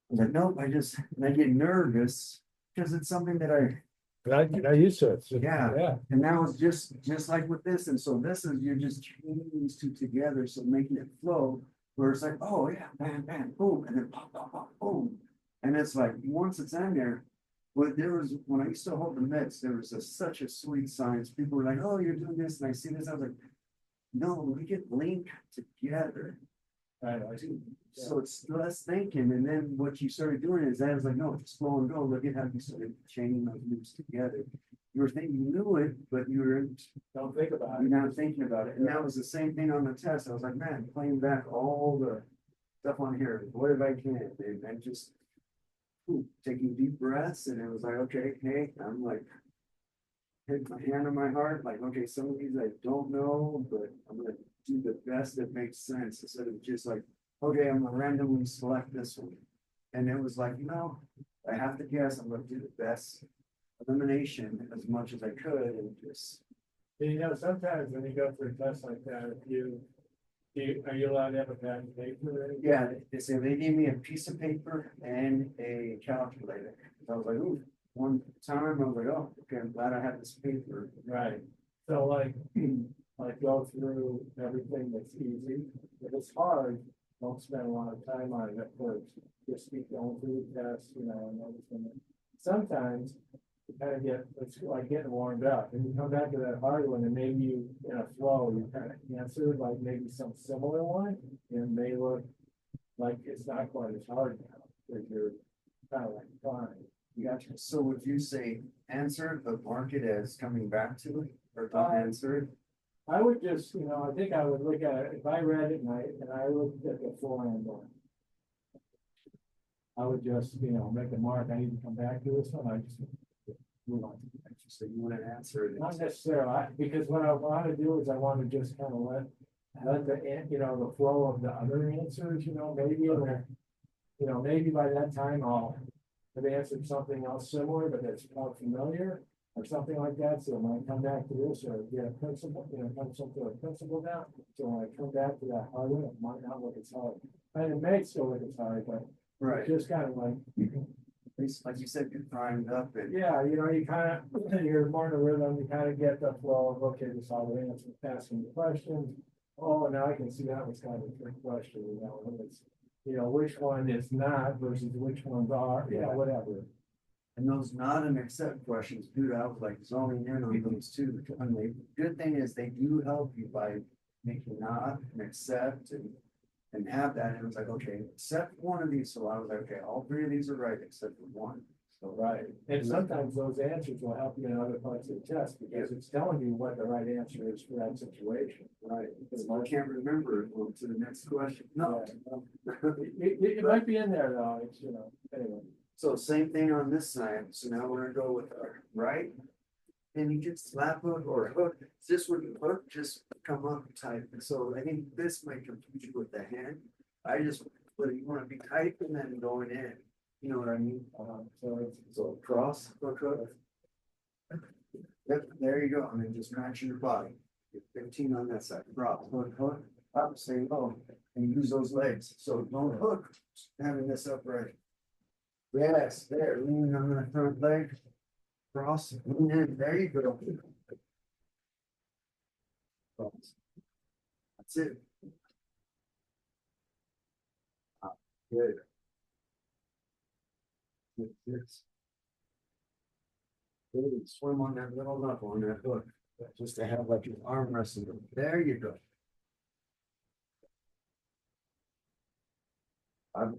was like, nope, and I get nervous because it's something that I used to it. So, Yeah. Yeah. and that was just like with this. And so this is, you're just chaining these two together. So making it flow where it's like, oh yeah, bam, bam, boom, and then pop, pop, pop, boom. And it's like, once it's in there, but there was, when I used to hold the mitts, there was such a sweet science. People were like, oh, you're doing this. And I see this. I was like, no, we get linked together. I do. So it's less thinking, and then what you started doing is I was like, no, just flow and go. Look at how you started chaining those moves together. You were thinking you knew it, but you're Don't think about you're it. not thinking about it. And that was the same thing on the test. I was like, man, playing back all the stuff on here, what if I can? And just taking deep breaths, and it was like, okay, hey, I'm like, hit my hand on my heart, like, okay, some of these I don't know, but I'm gonna do the best that makes sense instead of just like, okay, I'm gonna randomly select this one. And it was like, no, I have to guess, I'm gonna do the best elimination as much as I could and just. You know, sometimes when you go through a test like that, are you allowed to have a pen and paper? Or anything? Yeah, they say they gave me a piece of paper and a calculator. I was like, ooh, one time I was like, oh, okay, I'm glad I have this paper. Right. So like go through everything that's easy. If it's hard, don't spend a lot of time on it at first. Just keep going through the test, you know, and everything. Sometimes you kind of it's like getting warmed up, and you come back to that hard one, and maybe you, in a flow, you kind of answer like maybe some similar one, and they look like it's not quite as hard now, because you're kind of like fine. Gotcha. So would you say answer it, but mark it as coming back to it, or don't answer it? I would just, you know, I think I would look at it, if I read it and I looked at the forehand one. I would just, you know, make a mark, I need to come back to this one, I just move on. So you wouldn't answer it. Not necessarily, because what I want to do is I want to just kind of let the, you know, the flow of the other answers, you know, maybe, you know, maybe by that time I'll have answered something else similar, but it's more familiar or something like that. So when I come back to this or get a principle, you know, come something a principle down. So when I come back to that hard one, it might not look as hard. And it may still look as hard, but Right. just kind of like, least, like you said, you're primed up and. Yeah, you know, you kind of, you're more in a rhythm, you kind of get the flow of, okay, this all the answer, asking the questions. Oh, now I can see that was kind of a trick question, you know, and it's, you know, which one is not versus which ones are, you know, whatever. And those not and accept questions, dude, I was like zoning in on those too. And the good thing is they do help you by making not and accept and have that. And it was like, okay, accept one of these. So I was like, okay, all three of these are right except for one. So, Right, and sometimes those answers will help you in other parts of the test, because it's telling you what the right answer is for that situation. right, because I can't remember it, well, to the next question. No. It might be in there though, it's, you know, anyway. So same thing on this side. So now we're gonna go with our right. And you just slap hook or hook. This would hook just come up tight. And so I think this might confuse you with the hand. I just, but you wanna be tight and then going in. You know what I mean? So cross, hook, hook. Yep, there you go. And then just match your body. Get 15 on that side. Cross, hook, hook, up, stay low. And use those legs. So don't hook, having this upright. Yes, there, leaning on the front leg. Cross, lean in, there you go. Cross. That's it. Good. Good. Good. Swim on that little knuckle on that hook, just to have like your arm resting. There you go. I'm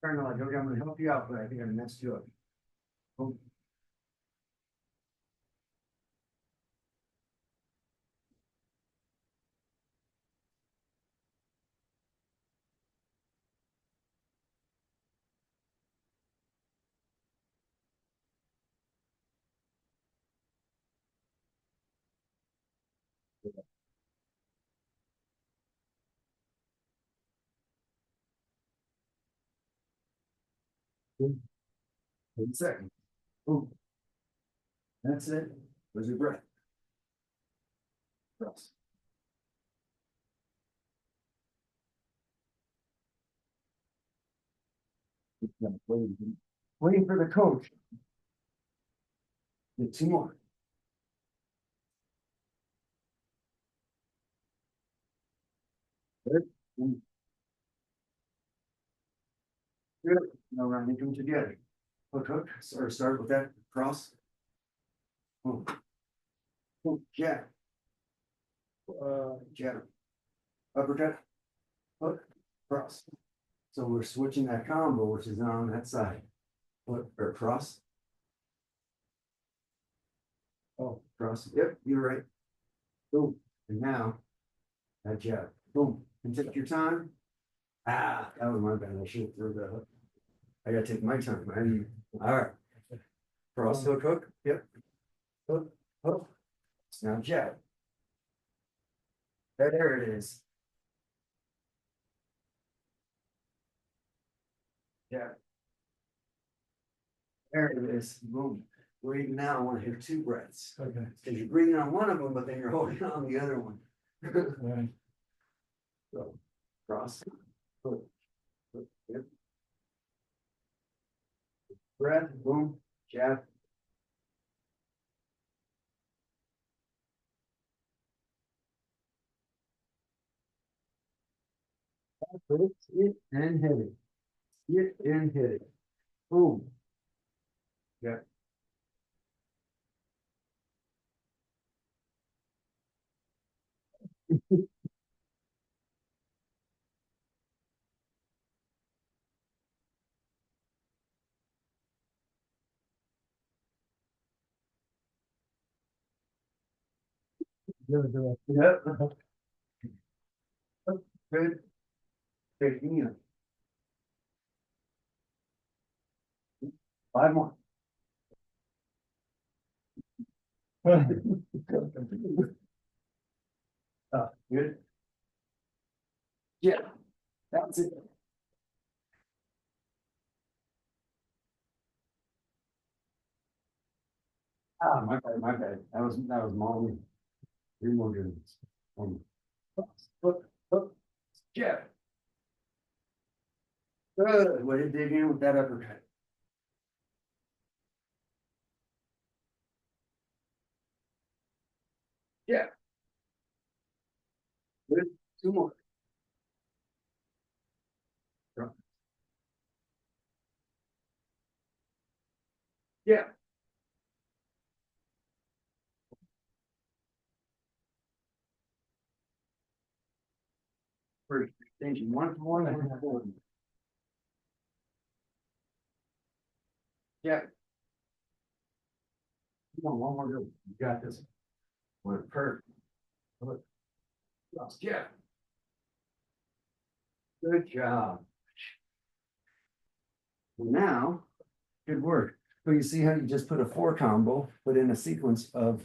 trying to like, okay, I'm gonna help you out, but I think I messed you up. Oh, good. 10 seconds. Boom. That's it. Where's your breath? Cross. Waiting for the coach. Get 2 more. Good. Good. Now we're gonna them together. Hook, hook, or start with that cross. Boom. Boom, jab, jab. Uppercut, hook, cross. So we're switching that combo, which is on that side. Hook or cross. Oh, cross. Yep, you're right. Boom. And now that jab. Boom. And take your time. Ah, that was my bad. I should have threw that up. I gotta take my time, man. All right. Cross, hook, hook. Yep. Hook, hook. Now jab. There it is. Yeah. There it is. Boom. Breathe now. I want to hear 2 breaths. Okay. Because you're breathing on one of them, but then you're holding on the other one. Right. So cross. Hook, hook, yep. Breath. Boom. Jab. Hit it and hit it. Hit and hit it. Boom. Yeah. Yep. Good. Good. 5 more. Good. Yeah, that's it. Ah, my bad, my bad. That was mom. 3 more good ones. Look, look, yeah. Good, way to dig in with that uppercut. Yeah. Good, 2 more. Yeah. First, extension, 1 for 1 and 4. Yeah. Come on, 1 more good. You got this. What perfect. Look. Yeah. Good job. Now, good work. So you see how you just put a 4 combo, but in a sequence of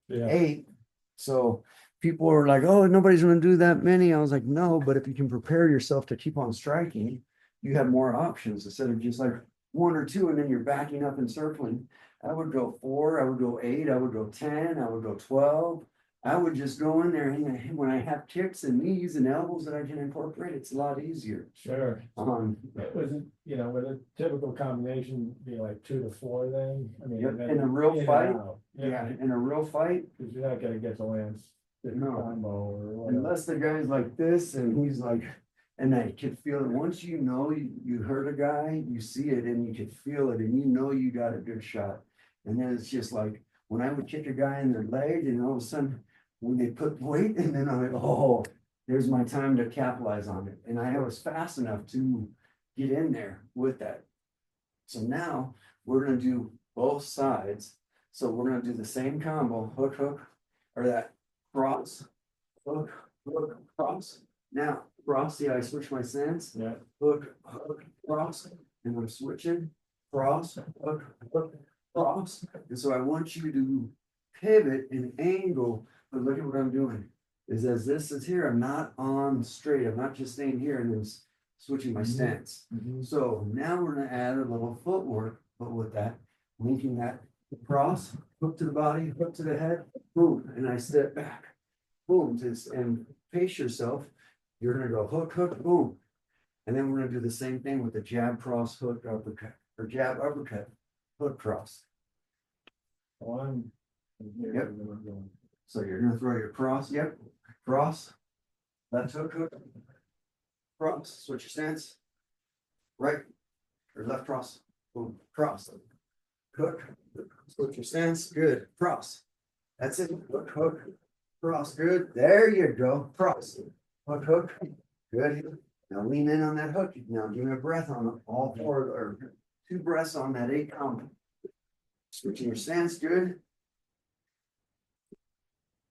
Yeah, 8. So people were like, oh, nobody's gonna do that many. I was like, no, but if you can prepare yourself to keep on striking, you have more options instead of just like 1 or 2 and then you're backing up and circling. I would go 4, I would go 8, I would go 10, I would go 12. I would just go in there and when I have kicks and knees and elbows that I can incorporate, it's a lot easier. sure. It was, with a typical combination, be like 2 to 4 then, I mean. Yep, then in a real and fight, out. yeah, in a real fight, Cause you're not gonna get the Lance No. combo or whatever. unless the guy's like this and he's like, and I could feel it, once you know you hurt a guy, you see it and you can feel it and you know you got a good shot. And then it's just like, when I would kick a guy in their leg and all of a sudden, when they put weight and then I'm like, oh, there's my time to capitalize on it. And I was fast enough to get in there with that. So now we're gonna do both sides. So we're gonna do the same combo, hook, hook, or that cross, hook, hook, cross. Now, cross, see, I switch my stance, Yeah, hook, hook, cross, and I'm switching, cross, hook, hook, cross. And so I want you to pivot and angle, but look at what I'm doing. Is as this is here, I'm not on straight, I'm not just staying here and then switching my stance. So now we're gonna add a little footwork, but with that, linking that cross, hook to the body, hook to the head, boom, and I step back. Boom, and pace yourself. You're gonna go hook, hook, boom. And then we're gonna do the same thing with the jab, cross, hook, uppercut, or jab, uppercut, hook, cross. one. Yep. So you're gonna throw your cross, yep, cross, left hook, hook, cross, switch your stance. Right, or left cross, boom, cross, hook, switch your stance, good, cross. That's it, hook, hook, cross, good, there you go, cross, hook, hook, good. Now lean in on that hook, now give me a breath on all 4, or 2 breaths on that 8 combo. Switching your stance, good.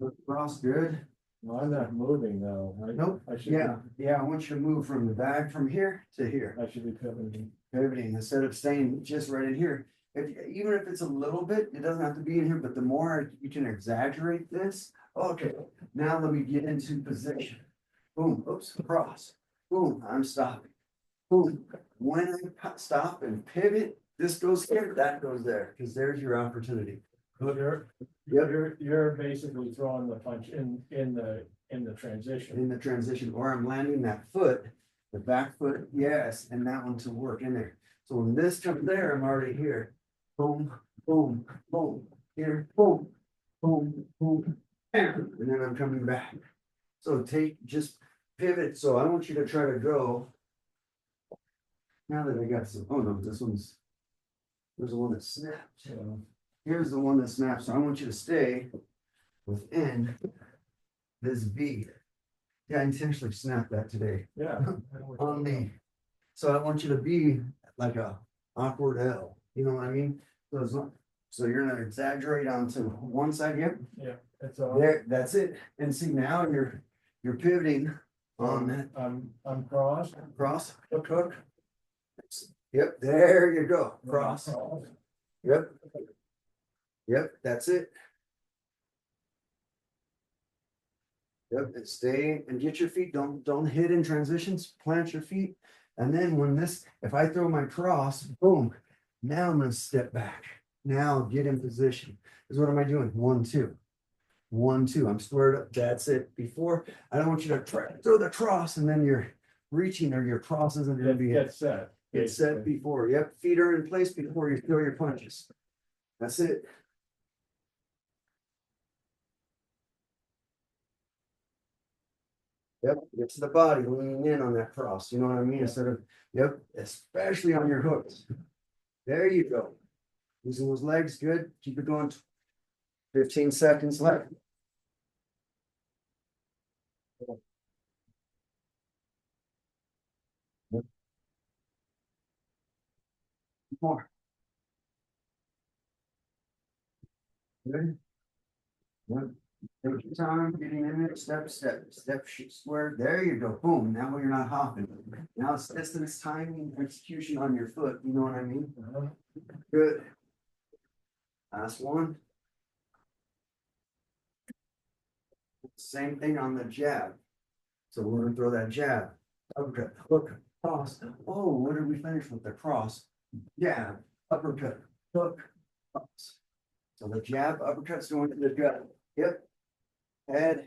Hook, cross, good. Well, I'm not moving though. Nope, I should. yeah, I want you to move from the bag from here to here. I should be pivoting. Pivoting instead of staying just right in here. Even if it's a little bit, it doesn't have to be in here, but the more you can exaggerate this, okay, now let me get into position. Boom, oops, cross, boom, I'm stopping. Boom, when I stop and pivot, this goes here, that goes there, because there's your opportunity. You're basically throwing the punch in the transition. In the transition, or I'm landing that foot, the back foot, yes, and that one to work in there. So when this comes there, I'm already here. Boom, boom, boom, here, boom, boom, boom, and then I'm coming back. So just pivot. So I want you to try to go. Now that I got some, oh no, there's the one that snapped. Here's the one that snaps. So I want you to stay within this V. Yeah, I intentionally snapped that today. Yeah. On me. So I want you to be like a awkward L. You know what I mean? So you're gonna exaggerate onto one side, yep. Yeah, that's all. There, that's it. And see now you're pivoting on that I'm crossed. cross, hook, hook. Yep, there you go, cross, yep. Yep, that's it. Yep, and stay and get your feet, don't hit in transitions, plant your feet. And then when this, if I throw my cross, boom, now I'm gonna step back. Now get in position. Is what am I doing? 1, 2. 1, 2. I'm squared up. That's it. Before, I don't want you to try to throw the cross and then you're reaching or your cross isn't gonna be Get set. Get set before. Yep, feet are in place before you throw your punches. That's it. Yep, it's the body leaning in on that cross, you know what I mean? Instead of, yep, especially on your hooks. There you go. Using those legs, good. Keep it going. 15 seconds left. Yep. More. Good. Yep. Take your time getting in it, step, square. There you go. Boom. Now you're not hopping. Now it's distance, timing, execution on your foot. You know what I mean? Good. Last one. Same thing on the jab. So we're gonna throw that jab. Uppercut, hook, cross. Oh, what did we finish with the cross? Jab, uppercut, hook, cross. So the jab, uppercut's going to the gut. Hip, head.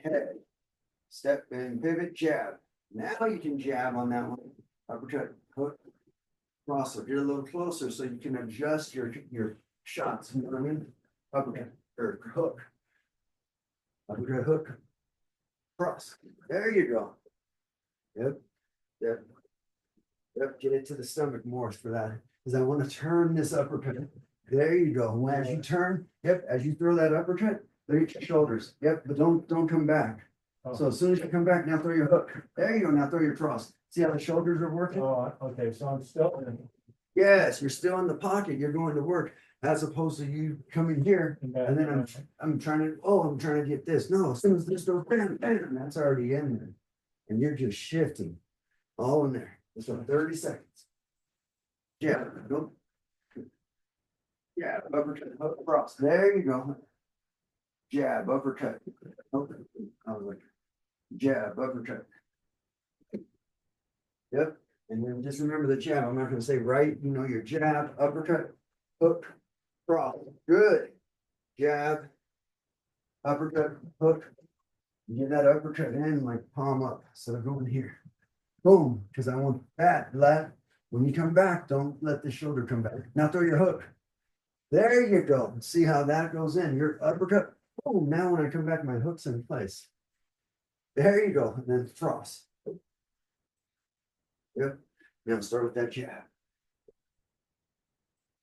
Step and pivot, jab. Now you can jab on that one. Uppercut, hook, cross. So get a little closer so you can adjust your shots. You know what I mean? Uppercut or hook. Uppercut, hook, cross. There you go. Yep. Get it to the stomach more for that. Because I want to turn this uppercut. There you go. As you turn, yep, as you throw that uppercut, there your shoulders. Yep, but don't come back. So as soon as you come back, now throw your hook. There you go. Now throw your cross. See how the shoulders are working? Oh, okay, so I'm still in. Yes, you're still in the pocket. You're going to work as opposed to you coming here and then I'm trying to get this. No, as soon as this goes bam, that's already in there. And you're just shifting all in there. It's for 30 seconds. Yeah, nope. Yeah, uppercut, hook, cross. There you go. Jab, uppercut. Okay. I was like, jab, uppercut. Yep. And then just remember the jab. I'm not going to say right. You know your jab, uppercut, hook, cross. Good. Jab, uppercut, hook. Get that uppercut in like palm up instead of going here. Boom. Because I want that left. When you come back, don't let the shoulder come back. Now throw your hook. There you go. See how that goes in. Your uppercut. Boom. Now when I come back, my hook's in place. There you go. And then cross. Yep. Now start with that jab.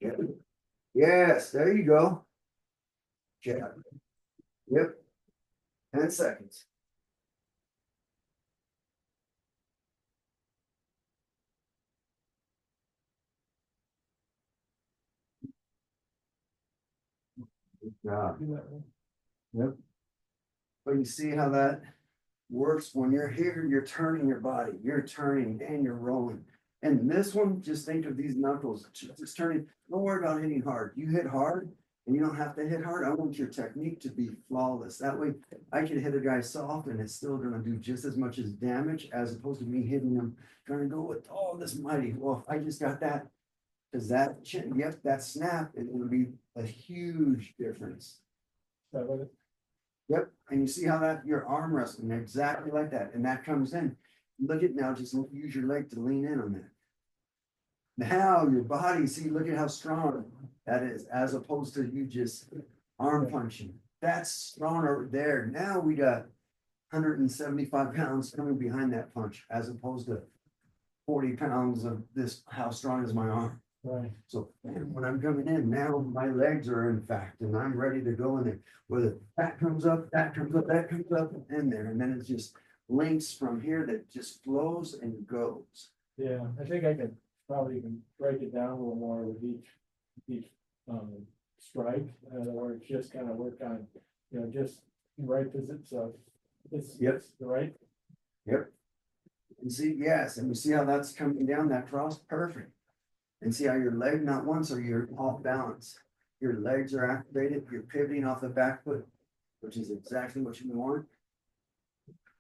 Yep. Yes, there you go. Jab. Yep. 10 seconds. Good job. Yep. But you see how that works when you're here, you're turning your body, you're turning and you're rolling. And this one, just think of these knuckles, just turning, don't worry about hitting hard. You hit hard and you don't have to hit hard. I want your technique to be flawless. That way I can hit a guy soft and it's still gonna do just as much as damage as opposed to me hitting them, trying to go with all this mighty. Well, if I just got that, because that chin, yep, that snap, it will be a huge difference. Yep, and you see how that your arm wrestling exactly like that, and that comes in. Look at now, just use your leg to lean in on that. Now your body, see, look at how strong that is, as opposed to you just arm punching. That's stronger there. Now we got 175 pounds coming behind that punch, as opposed to 40 pounds of this. How strong is my arm? Right. So when I'm coming in now, my legs are in fact, and I'm ready to go in there. Whether that comes up, that comes up, that comes up in there, and then it's just links from here that just flows and goes. Yeah, I think I could probably even break it down a little more with each strike, or just kind of work on, just right visits of this. Yep. The right. Yep. And see, yes, and you see how that's coming down that cross, perfect. And see how your leg, not once are you off balance. Your legs are activated, you're pivoting off the back foot, which is exactly what you want.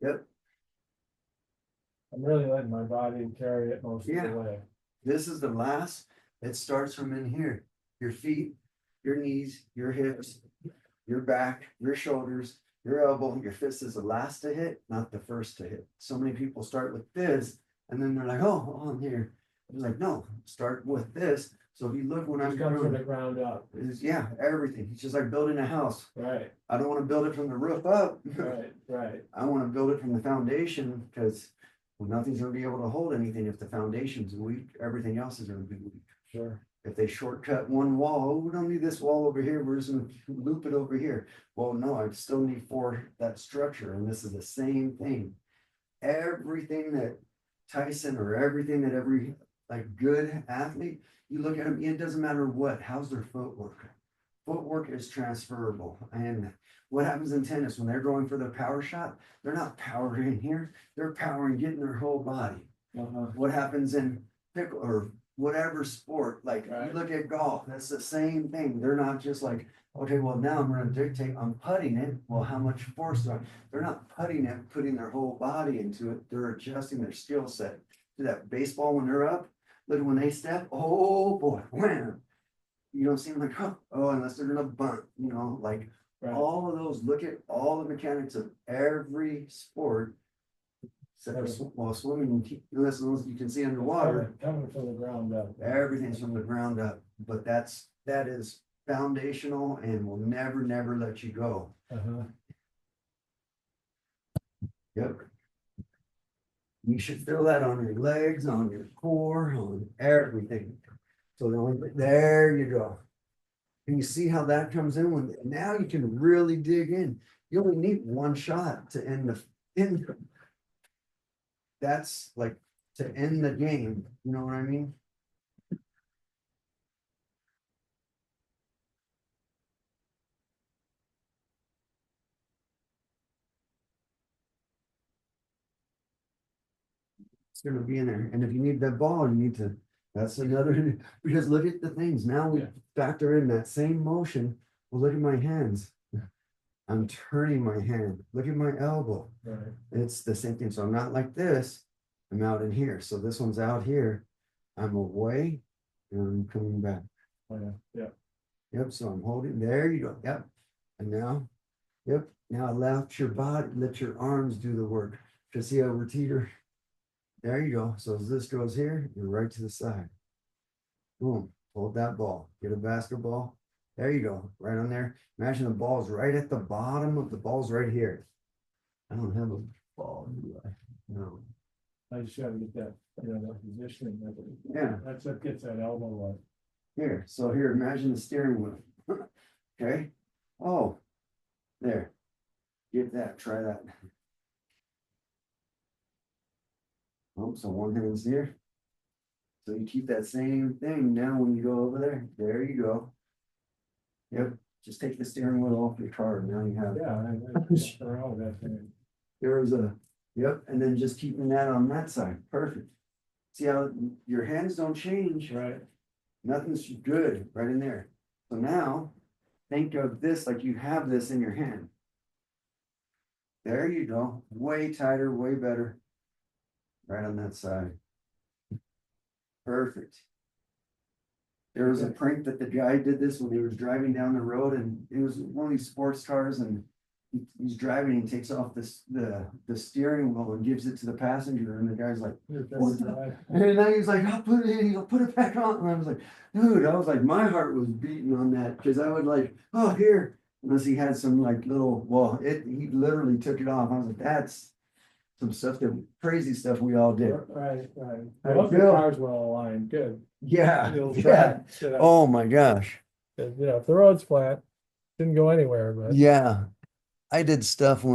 Yep, I'm really letting my body carry it most of Yeah. the way. this is the last, it starts from in here. Your feet, your knees, your hips, your back, your shoulders, your elbow, your fist is the last to hit, not the first to hit. So many people start with this and then they're like, oh, I'm here. It's like, no, start with this. So if you look when I'm Just comes from the doing, ground up, is yeah, everything. It's just like building a house. right, I don't want to build it from the roof up. right, I want to build it from the foundation because well, nothing's gonna be able to hold anything if the foundation's weak, everything else is gonna be weak. sure, If they shortcut one wall, oh, we don't need this wall over here, we're just gonna loop it over here. Well, no, I still need for that structure, and this is the same thing. Everything that Tyson or everything that every like good athlete, you look at them, it doesn't matter what, how's their footwork? Footwork is transferable. And what happens in tennis when they're going for their power shot, they're not powering here, they're powering getting their whole body. What happens in pickle or whatever sport, like you Right. look at golf, that's the same thing. They're not just like, okay, well, now I'm gonna dictate, I'm putting it. Well, how much force do I? They're not putting it, putting their whole body into it. They're adjusting their skill set. To that baseball when they're up, look when they step, oh boy, wham. You don't seem like, oh, unless they're gonna bunt, you know, like right, all of those, look at all the mechanics of every sport. Except for well, swimming, unless you can see underwater, coming from the ground up. everything's from the ground up, but that is foundational and will never let you go. Uh-huh. Yep. You should feel that on your legs, on your core, on everything. So the only, there you go. And you see how that comes in when now you can really dig in. You only need one shot to end end. That's like to end the game. You know what I mean? It's gonna be in there. And if you need that ball, you need to, that's another, because look at the things. Now we Yeah. factor in that same motion. Well, look at my hands. I'm turning my hand. Look at my elbow. Right, It's the same thing. So I'm not like this. I'm out in here. So this one's out here. I'm away and I'm coming back. oh, yeah, yeah, Yep. So I'm holding. There you go. Yep. And now, yep. Now let your body, let your arms do the work. Just see how we're teeter. There you go. So as this goes here, you're right to the side. Boom. Hold that ball. Get a basketball. There you go. Right on there. Imagine the ball's right at the bottom of the ball's right here. I don't have a ball, do I? No. I just gotta get that, that positioning. Yeah. That's what gets that elbow up. Here, so here, imagine the steering wheel. Okay, oh, there. Get that, try that. Oh, so one hand's here. So you keep that same thing now when you go over there. There you go. Yep, just take the steering wheel off your car. Now you have. Yeah, that thing. There was a, yep, and then just keeping that on that side. Perfect. See how your hands don't change. Right, Nothing's good right in there. So now think of this like you have this in your hand. There you go. Way tighter, way better. Right on that side. Perfect. There was a prank that the guy did this when he was driving down the road and it was one of these sports cars and he's driving and takes off the steering wheel and gives it to the passenger and the guy's like, what the? And then he's like, I'll put it in, he'll put it back on. And I was like, dude, I was like, my heart was beating on that because I would like, oh, here. Unless he had some like little, well, he literally took it off. I was like, that's some stuff that crazy stuff we all did. right. How I do hope you the feel? car's well aligned, good. Yeah, You'll yeah. try. Oh my gosh. If the road's flat, didn't go anywhere, but. Yeah. I did stuff when